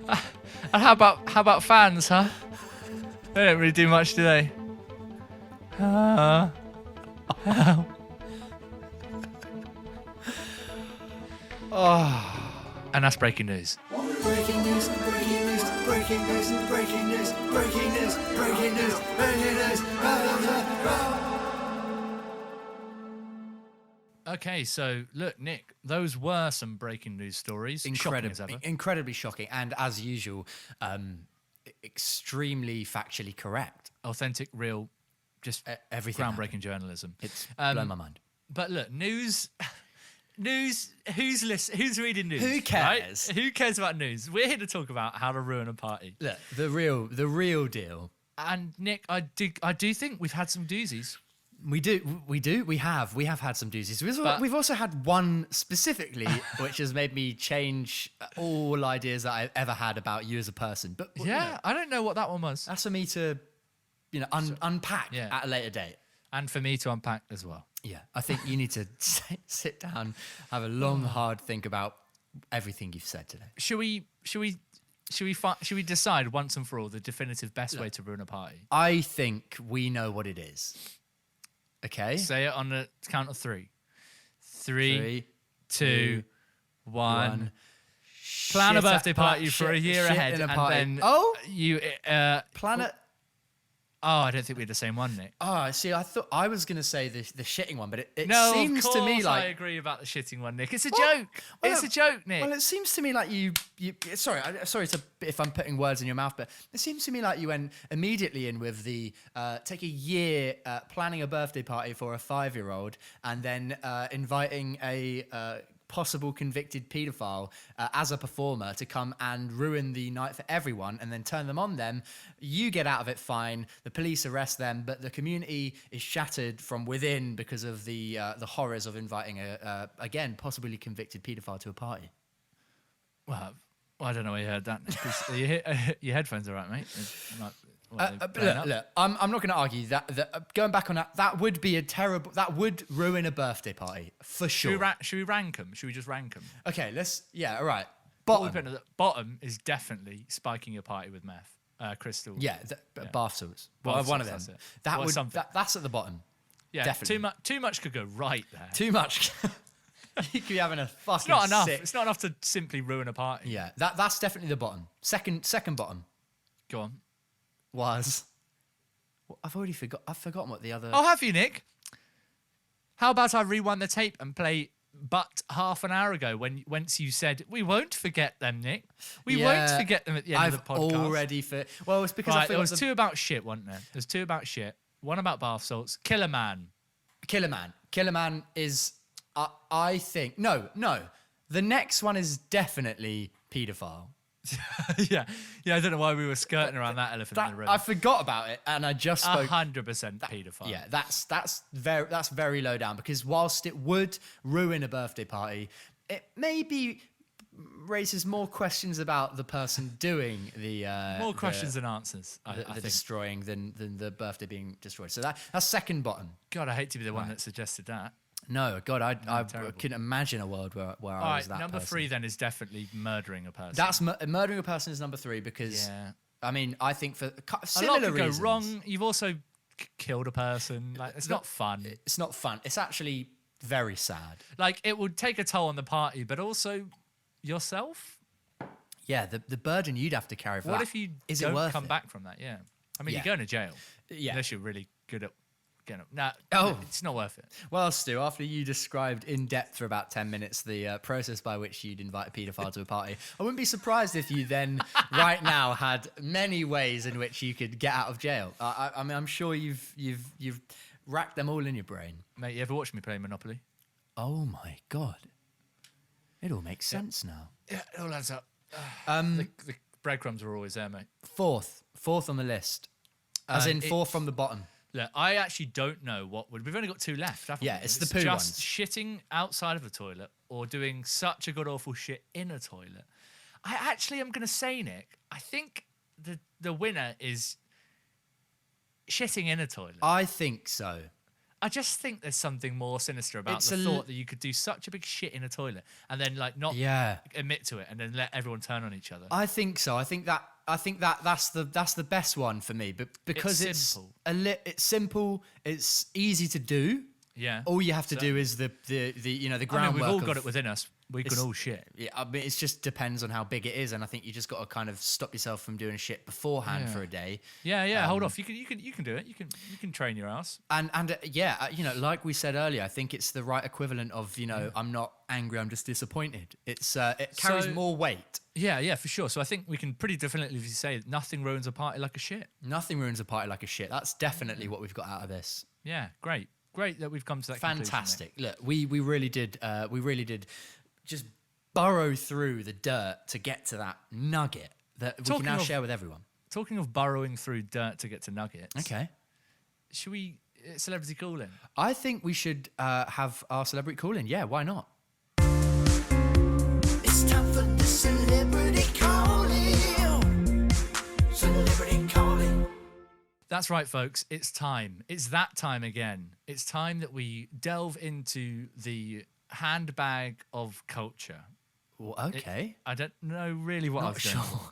And how about fans, huh? They don't really do much, do they? And that's breaking news. Breaking news, breaking news, breaking news, breaking news, breaking news, breaking news, breaking news. Okay, so look, Nick, those were some breaking news stories. Shocking as ever. Incredibly shocking, and as usual, extremely factually correct. Authentic, real, just Everything groundbreaking happened. journalism. It's blown my mind. But look, news. Who's reading news? Who cares? Right? Who cares about news? We're here to talk about how to ruin a party. Look, the real deal. And Nick, I do think we've had some doozies. We have had some doozies. But- We've also had one specifically, which has made me change all ideas that I've ever had about you as a person. But Yeah, I don't know what that one was. that's for me to, unpack Yeah. at a later date. And for me to unpack as well. Yeah, I think you need to sit down, have a long, hard think about everything you've said today. Should we decide once and for all the definitive best way to ruin a party? I think we know what it is. Okay? Say it on the count of three. Three, Three, two, one. one. Plan a Shit birthday party for a year shit ahead, in a and party. then Oh! you. Planet. I don't think we had the same one, Nick. Oh, see, I thought I was going to say the shitting one, but it No, seems of to course me like I agree about the shitting one, Nick. It's a Well, joke. well, It's a joke, Nick. Well, it seems to me like you sorry to if I'm putting words in your mouth, but it seems to me like you went immediately in with the take a year planning a birthday party for a 5-year-old and then inviting a possible convicted paedophile as a performer to come and ruin the night for everyone and then turn them on them. You get out of it fine. The police arrest them, but the community is shattered from within because of the horrors of inviting a again possibly convicted paedophile to a party. Well, I don't know where you heard that. Nick, 'cause your headphones are right, mate. Look, I'm not going to argue that going back on that would be that would ruin a birthday party for sure. Should we rank them? Should we just rank them? Okay, all right. Bottom. Bottom is definitely spiking your party with meth, crystal. Yeah, bath salts. Bath One of salts, them. that's it. That Or would something. that's at the bottom. Yeah, definitely. too much could go right there. Too much. You could be having a fucking It's not enough. sick- It's not enough to simply ruin a party. Yeah, that's definitely the bottom. Second bottom Go on. was. Well, I've forgotten what the other. Oh, have you, Nick? How about I rewind the tape and play but half an hour ago once you said we won't forget them, Nick. We won't Yeah, forget them at the end I've of the podcast. already well, it's because I Right, there forgot was two about shit, wasn't there? There's two about shit. One about bath salts. Killer Man. Killer Man is. I think no. The next one is definitely paedophile. yeah. I don't know why we were skirting around that elephant in the room. I forgot about it, and I just spoke. 100% paedophile. Yeah, that's very low down because whilst it would ruin a birthday party, it maybe raises more questions about the person doing the More questions than answers. I the think. destroying than the birthday being destroyed. So that's second bottom. God, I hate to be the one that suggested that. No, God, I terrible. couldn't imagine a world where All I right, was that number person. 3 then is definitely murdering a person. That's murdering a person is number 3 because Yeah. I mean I think for a lot similar could go reasons. wrong. You've also killed a person. Like, it's not fun. It's not fun. It's actually very sad. Like, it would take a toll on the party, but also yourself. Yeah, the burden you'd have to carry for What that. if you is don't it worth come it? back from that? Yeah. I mean, Yeah. you're going to jail. Yeah. Unless you're really good at getting up. Nah, Oh. it's not worth it. Well, Stu, after you described in depth for about 10 minutes the process by which you'd invite a paedophile to a party, I wouldn't be surprised if you then, right now, had many ways in which you could get out of jail. I mean, I'm sure you've racked them all in your brain. Mate, you ever watch me play Monopoly? Oh my God, it all makes sense now. Yeah, it all adds up. breadcrumbs were always there, mate. Fourth on the list, as in fourth from the bottom. Look, I actually don't know what would. We've only got 2 left, haven't we? Yeah, it's the poo just ones. shitting outside of a toilet or doing such a god awful shit in a toilet. I actually am going to say, Nick, I think the winner is shitting in a toilet. I think so. I just think there's something more sinister about the thought that you could do such a big shit in a toilet and then like not admit to it and then let everyone turn on each other. I think so. I think that's the best one for me, but because it's simple. It's simple, it's easy to do. Yeah. All you have to do is the groundwork. I mean, we've all got it within us. We can all shit. Yeah, I mean, it just depends on how big it is, and I think you just got to kind of stop yourself from doing shit beforehand for a day. Yeah. Hold off. You can do it. You can train your ass. And like we said earlier, I think it's the right equivalent of I'm not angry, I'm just disappointed. It carries more weight. Yeah, for sure. So I think we can pretty definitively say that nothing ruins a party like a shit. Nothing ruins a party like a shit. That's definitely what we've got out of this. Yeah, great that we've come to that Fantastic. Look, we really did just burrow through the dirt to get to that nugget that we can now share with everyone. Talking of burrowing through dirt to get to nuggets. Okay. Should we celebrity call in? I think we should have our celebrity call in. Yeah, why not? It's time for the celebrity calling. Celebrity calling. That's right, folks. It's time. It's that time again. It's time that we delve into the handbag of culture. Well, okay. I don't know really what I was going for.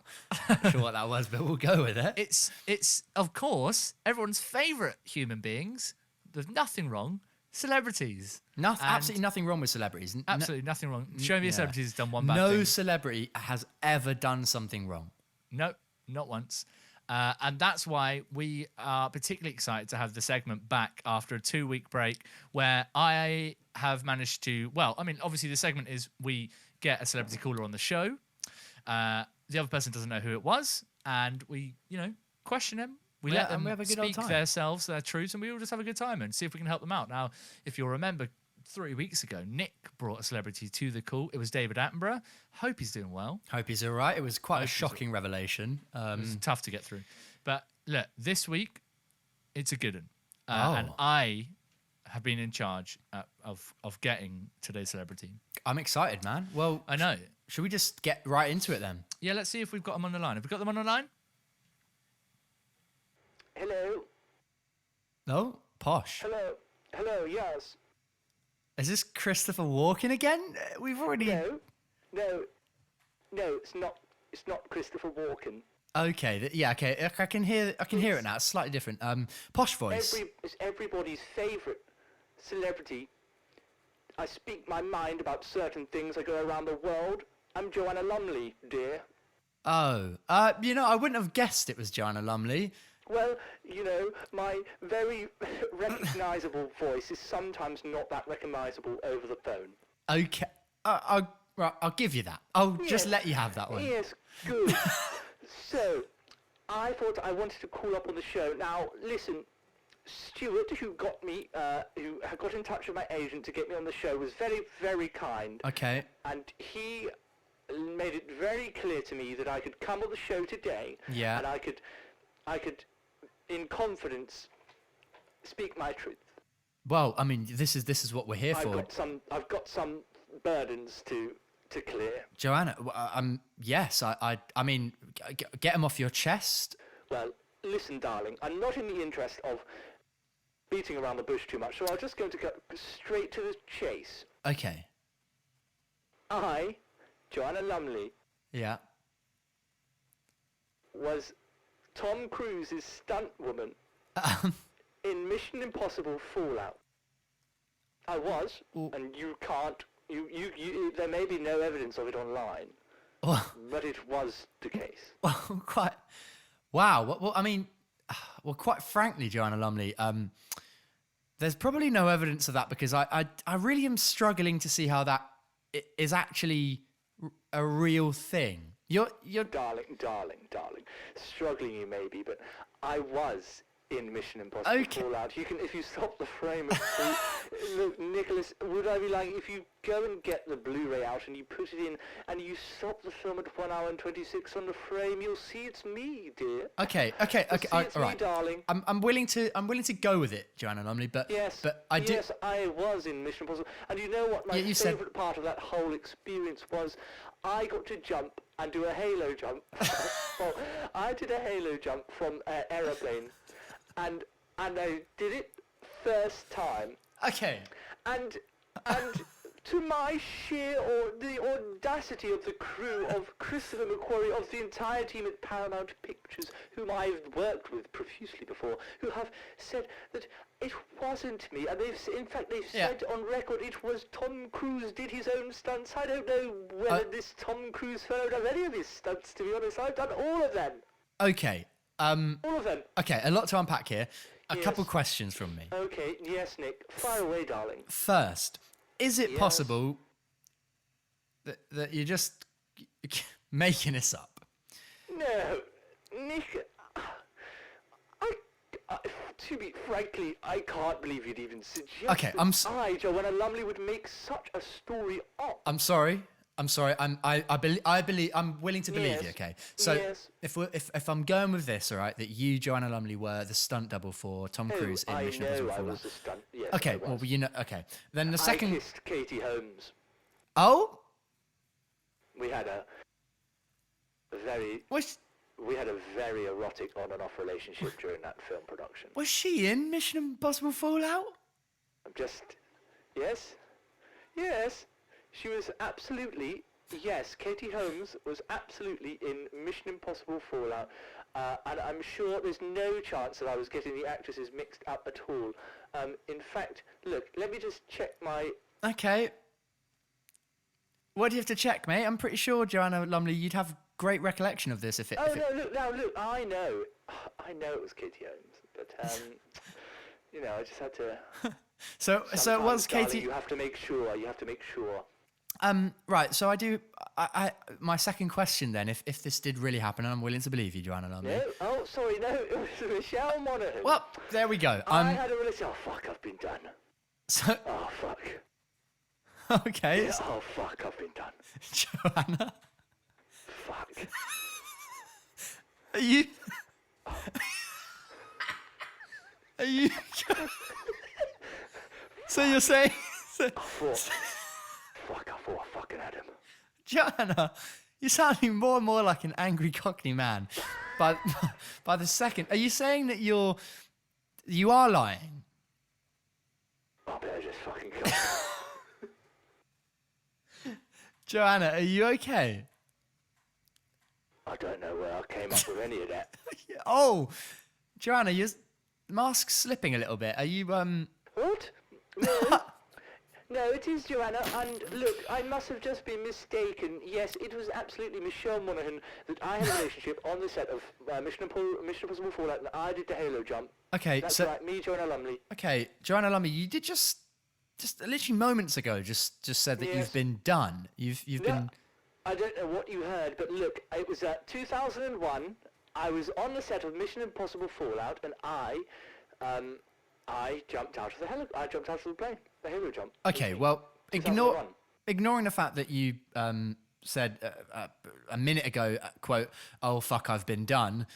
Not sure what that was, but we'll go with it. It's of course everyone's favourite human beings. There's nothing wrong. Celebrities. Absolutely nothing wrong with celebrities. Absolutely nothing wrong. Show me a celebrity who's done one bad thing. No celebrity has ever done something wrong. Nope, not once. And that's why we are particularly excited to have the segment back after a 2-week break where I have managed to, obviously the segment is we get a celebrity caller on the show. The other person doesn't know who it was. And we, question them. We let them speak themselves, their truths, and we all just have a good time and see if we can help them out. Now, if you'll remember, 3 weeks ago, Nick brought a celebrity to the call. It was David Attenborough. Hope he's doing well. Hope he's all right. It was quite a shocking revelation. It was tough to get through. But look, this week, it's a good one. And I have been in charge of getting today's celebrity. I'm excited, man. Well, I know. Should we just get right into it then? Yeah, let's see if we've got them on the line. Have we got them on the line? Hello. No? Posh. Hello, yes. Is this Christopher Walken again? We've already... No, it's not Christopher Walken. Okay, okay. I can hear it now. It's slightly different. Posh voice. It's everybody's favourite celebrity. I speak my mind about certain things. I go around the world. I'm Joanna Lumley, dear. Oh, I wouldn't have guessed it was Joanna Lumley. Well, my very recognisable voice is sometimes not that recognisable over the phone. Okay, I'll give you that. I'll just let you have that one. Yes, good. So, I thought I wanted to call up on the show. Now, listen, Stuart, who got in touch with my agent to get me on the show, was very, very kind. Okay. And he made it very clear to me that I could come on the show today. Yeah. And I could, in confidence, speak my truth. Well, I mean, this is what we're here for. I've got some burdens to clear. Joanna, yes, I mean, get them off your chest. Well, listen, darling, I'm not in the interest of beating around the bush too much, so I'm just going to go straight to the chase. Okay. I, Joanna Lumley, Yeah. was Tom Cruise's stunt woman in Mission Impossible Fallout. I was, and you can't. There may be no evidence of it online, but it was the case. Well, quite. Wow. Well, I mean, quite frankly, Joanna Lumley, there's probably no evidence of that because I really am struggling to see how that is actually a real thing. You're Darling. Struggling you may be, but I was in Mission Impossible Okay. Fallout. You can, if you stop the frame. Look, Nicholas, would I be lying if you go and get the Blu-ray out and you put it in and you stop the film at 1 hour and 26 on the frame? You'll see it's me, dear. Okay. You'll see All it's me, right. darling. I'm willing to go with it, Joanna Lumley, but Yes, I do. yes, I was in Mission Impossible. And you know what my Yeah, you said- favourite part of that whole experience was? I got to jump and do a halo jump. Well, I did a halo jump from an aeroplane, and I did it first time. Okay. And to my the audacity of the crew of Christopher McQuarrie, of the entire team at Paramount Pictures, whom I've worked with profusely before, who have said that it wasn't me, and they've said on record it was Tom Cruise did his own stunts. I don't know whether this Tom Cruise fellow does any of his stunts, to be honest. I've done all of them. Okay. All of them. Okay. A lot to unpack here. A Yes. couple questions from me. Okay, yes, Nick. Fire away, darling. First, is it Yes. possible that you're just making this up? No, Nick, to be frankly, I can't believe you'd even suggest Okay, that I, Joanna Lumley, would make such a story up. I'm sorry. I believe. I'm willing to believe Yes. you. Okay. So Yes. if I'm going with this, all right, that you, Joanna Lumley, were the stunt double for Tom Cruise in I Mission know Impossible I Fallout. was a stunt. Yes, Okay. I Well, was. you know. Okay. Then the I second. kissed Katie Holmes. Oh. We had a very erotic on and off relationship during that film production. Was she in Mission Impossible Fallout? I'm just, yes, she was absolutely, yes, Katie Holmes was absolutely in Mission Impossible Fallout, and I'm sure there's no chance that I was getting the actresses mixed up at all. In fact, look, let me just check my, Okay. What do you have to check, mate? I'm pretty sure, Joanna Lumley, you'd have great recollection of this if it. oh no, look, I know it was Katie Holmes, but, you know, I just had to, So it was sometimes, darling, Katie. you have to make sure. Right. So I do. My second question then, if this did really happen, and I'm willing to believe you, Joanna Lumley. No, oh, sorry, no, it was Michelle Monaghan. Well, there we go. I had a relationship. Oh, fuck, I've been done. So Oh, fuck. okay, Yeah, oh, fuck, I've been done. Joanna, Fuck. are you? Are you? So you're saying, Fuck, I thought I fucking had him. Joanna, you're sounding more and more like an angry Cockney man. By the second, are you saying that you are lying? I better just fucking go. Joanna, are you okay? I don't know where I came up with any of that. Oh, Joanna, your mask's slipping a little bit. Are you What? No. No, it is Joanna, and look, I must have just been mistaken. Yes, it was absolutely Michelle Monaghan that I had a relationship on the set of Mission Impossible Fallout, and I did the halo jump. Okay, That's so right, me, Joanna Lumley. okay, Joanna Lumley, you did just literally moments ago just said that Yes. you've been done. You've No, been I don't know what you heard, but look, it was 2001. I was on the set of Mission Impossible Fallout, and I jumped out of the I jumped out of the plane, the halo jump. okay. Well, 2001. ignoring the fact that you said a minute ago, quote, "Oh fuck, I've been done,"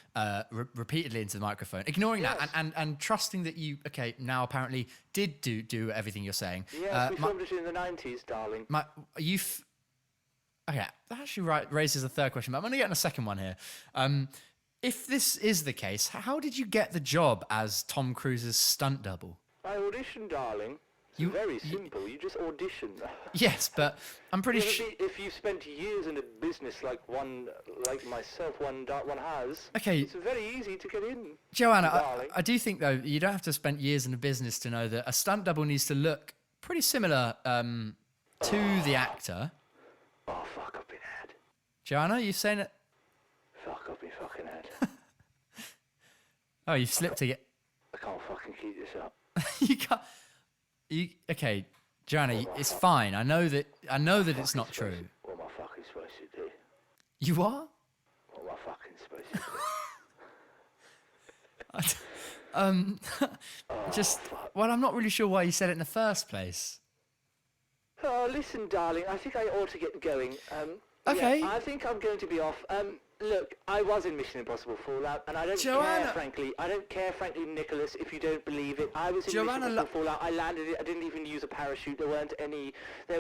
repeatedly into the microphone. Ignoring Yes. that and trusting that you, okay, now apparently did do everything you're saying. Yes, we filmed it in the 90s, darling. Okay, that actually raises a third question, but I'm going to get in a second one here. If this is the case, how did you get the job as Tom Cruise's stunt double? I auditioned, darling. It's very simple. You just audition. Yes, but I'm pretty sure. If you spent years in a business like myself, one has. Okay. It's very easy to get in. Joanna, darling. I do think, though, you don't have to spend years in a business to know that a stunt double needs to look pretty similar to the actor. Oh, fuck, I've been had. Joanna, you saying it? Fuck, I've been fucking had. Oh, you've slipped again. I can't fucking keep this up. You can't. Okay, Joanna, it's fine. I know that it's not true. What am I fucking supposed to do? You are? What am I fucking supposed to do? Just, well, I'm not really sure why you said it in the first place. Oh, listen, darling, I think I ought to get going. Okay. Yeah, I think I'm going to be off. Look, I was in Mission Impossible Fallout, and I don't Joanna. care, frankly, Nicholas, if you don't believe it. I was in Joanna, Mission Impossible Fallout. I landed it. I didn't even use a parachute. There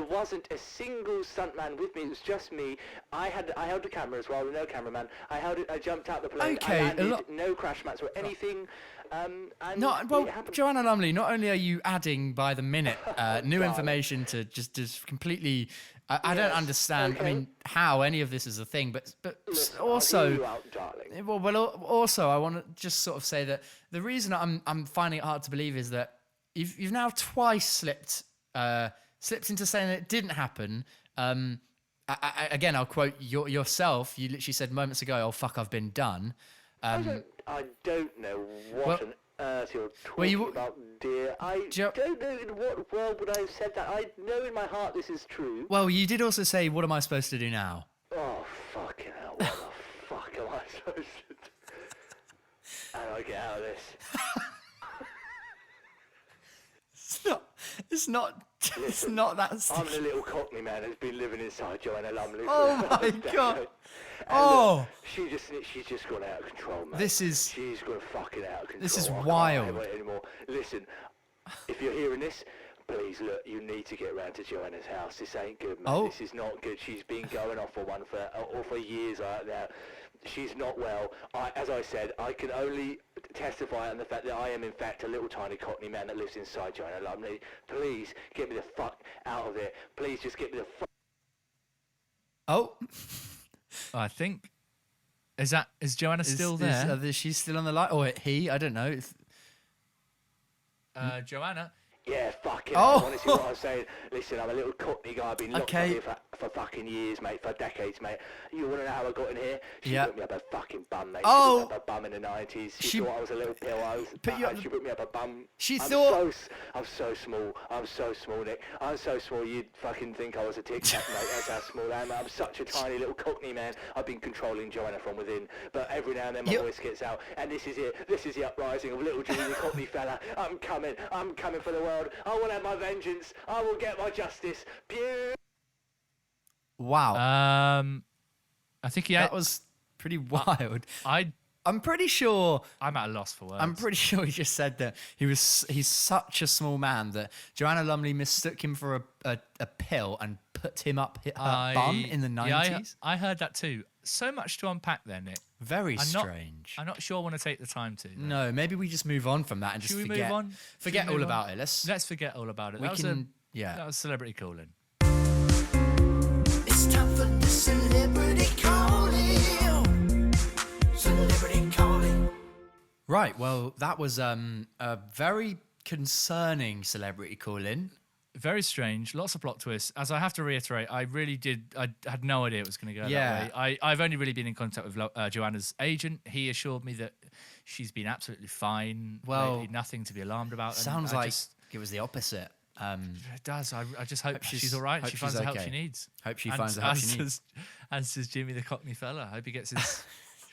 wasn't a single stuntman with me. It was just me. I held the camera as well. No cameraman. I held it. I jumped out the plane. Okay, I landed. No crash mats or anything. And Well, it happened. Joanna Lumley, not only are you adding by the minute new information to just completely, I don't Yes, understand. okay. I mean, how any of this is a thing, but Listen, I'll also, hear you out, darling. well, also, I want to just sort of say that the reason I'm finding it hard to believe is that you've now twice slipped into saying that it didn't happen. Again, I'll quote yourself. You literally said moments ago, "Oh fuck, I've been done." I don't know what on earth you're talking about, dear. I don't know in what world would I have said that. I know in my heart this is true. Well, you did also say, "What am I supposed to do now?" Oh, fucking hell. What the fuck am I supposed to do? How do I get out of this? It's not that. I'm the little cockney man who's been living inside Joanna Lumley. Oh for my a decade. God. And look, she's just gone out of control, man. She's gone fucking out of control. This is I can't wild. handle it anymore. Listen, if you're hearing this, please look. You need to get around to Joanna's house. This ain't good, man. Oh. This is not good. She's been going off for years right now. She's not well. As I said, I can only testify on the fact that I am in fact a little tiny cockney man that lives inside Joanna Lumley. Please get me the fuck out of there. Please just get me the fuck. Oh, I think is Joanna still there? Is she's still on the line, or he? I don't know. Joanna. Yeah, fucking Oh. hell, honestly, what I'm saying. Listen, I'm a little cockney guy. I've been locked Okay. up here for fucking years, mate, for decades, mate. You want to know how I got in here? She Yeah. put me up a fucking bum, mate. Oh. She put me up a bum in the 90s. She She thought I was a little pillow. put you up She put me up a bum. She I'm thought- I'm so small. I'm so small, Nick. I'm so small, you'd fucking think I was a Tic Tac, mate. That's how small I am. I'm such a tiny little cockney man. I've been controlling Joanna from within. But every now and then my You- voice gets out. And this is it. This is the uprising of little Jimmy the cockney fella. I'm coming. I'm coming for the world. I will have my vengeance. I will get my justice. Pew! Wow, I think that was pretty wild. I'm pretty sure. I'm at a loss for words. I'm pretty sure he just said that he's such a small man that Joanna Lumley mistook him for a pill and put him up her bum in the 90s. I heard that too. So much to unpack there, Nick. Very I'm strange. not sure I want to take the time to. No, maybe we just move on from that and just Should we forget. move on? Forget Should we all move about on? it. Let's forget all about it. We That was can. Yeah. that was celebrity calling. It's time for the celebrity calling. Celebrity calling. Right. Well, that was a very concerning celebrity call-in. Very strange. Lots of plot twists. As I have to reiterate, I really did. I had no idea it was going to go Yeah. that way. I've only really been in contact with Joanna's agent. He assured me that she's been absolutely fine. Well, lately, nothing to be alarmed about. and Sounds I like just- it was the opposite. it does. I just hope she's- she's all right. hope She finds she's the help okay. she needs. Hope she And finds the help she as needs. As says Jimmy the Cockney fella. Hope he gets his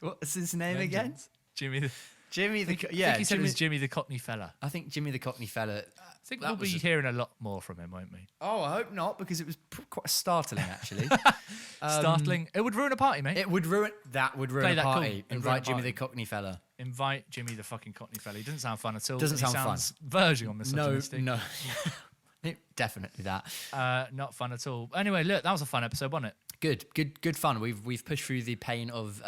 What's his name again? vengeance. Jimmy the. Jimmy the. I think he said it was Jimmy the Cockney fella. I think Jimmy the Cockney fella. I think that we'll be was a- hearing a lot more from him, won't we? Oh, I hope not, because it was quite startling, actually. Startling. It would ruin a party, mate. It would ruin. That would ruin Play a that cool. party. It'd ruin Invite a Jimmy party. the Cockney fella. Invite Jimmy the fucking Cockney fella. He doesn't sound fun at all. Doesn't He sound fun. sounds verging on No, misogynistic. no. Definitely that. Not fun at all. Anyway, look, that was a fun episode, wasn't it? Good fun. We've pushed through the pain of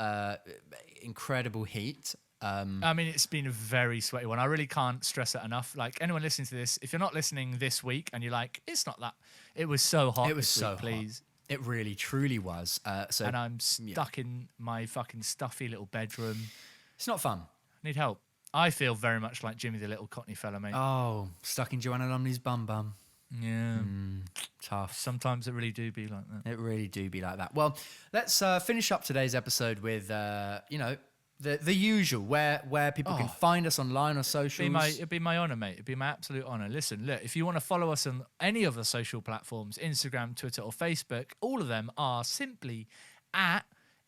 incredible heat. I mean, it's been a very sweaty one. I really can't stress that enough. Like, anyone listening to this, if you're not listening this week and you're like, it's not that, it was so hot. It was this so week, hot. please. It really, truly was. So And I'm stuck in my fucking stuffy little bedroom. it's not fun. Need help. I feel very much like Jimmy the little Cockney fella, mate. Oh, stuck in Joanna Lumley's bum. Yeah. Tough. Sometimes it really do be like that. It really do be like that. Well, let's finish up today's episode with the usual, where people can find us online or socials. It'd be my honour, mate. It'd be my absolute honour. Listen, look, if you want to follow us on any of the social platforms, Instagram, Twitter, or Facebook, all of them are simply at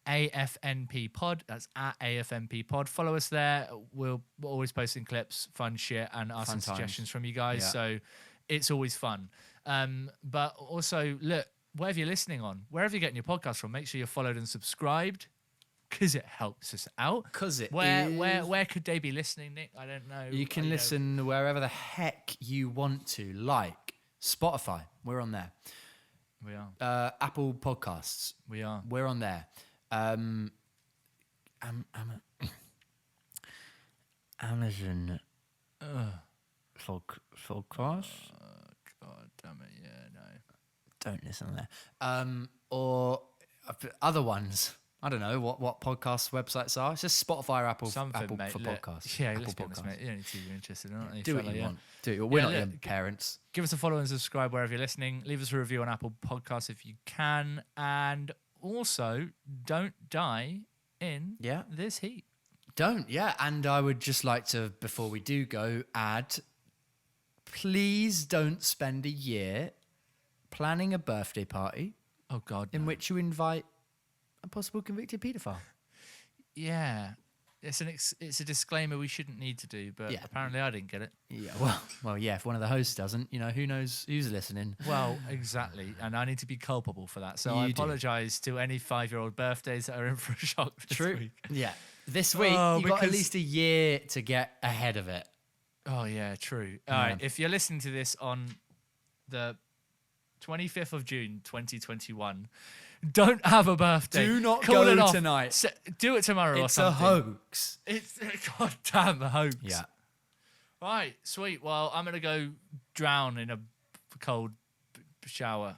AFNP Pod. That's at AFNP Pod. Follow us there. We're always posting clips, fun shit, and asking times. suggestions from you guys. Yeah. So it's always fun. But also, look, wherever you're listening on, wherever you're getting your podcast from, make sure you're followed and subscribed because it helps us out. 'Cause it where could they be listening, Nick? I don't know. You can listen wherever the heck you want to, like Spotify. We're on there. We are. Apple Podcasts. We are. We're on there. Amazon podcast. God damn it! Yeah, no. Don't listen there. Or other ones. I don't know what podcast websites are. It's just Spotify or Apple Something, Apple mate. for Look, podcasts. yeah, Apple let's be honest, Podcasts. mate. You don't need to be interested, aren't you? Do what fella, you yeah. want. We're not look, your parents. Give us a follow and subscribe wherever you're listening. Leave us a review on Apple Podcasts if you can, and also don't die in Yeah. this heat. Don't, yeah. And I would just like to, before we do go, add, please don't spend a year planning a birthday party Oh God, in no. which you invite a possible convicted paedophile. Yeah, it's a disclaimer we shouldn't need to do, but Yeah. apparently I didn't get it. Yeah, well, yeah. If one of the hosts doesn't, who knows who's listening? Well, exactly, and I need to be culpable for that. So I You do. apologise to any 5-year-old birthdays that are in for a shock this week. Yeah. This week Oh, you got at because- least a year to get ahead of it. Oh yeah, true. All right, if you're listening to this on the 25th of June 2021, don't have a birthday. Do not Call go it off. tonight. Do it tomorrow or It's a something. hoax. It's a goddamn hoax. Yeah. Right, sweet. Well, I'm gonna go drown in a cold shower.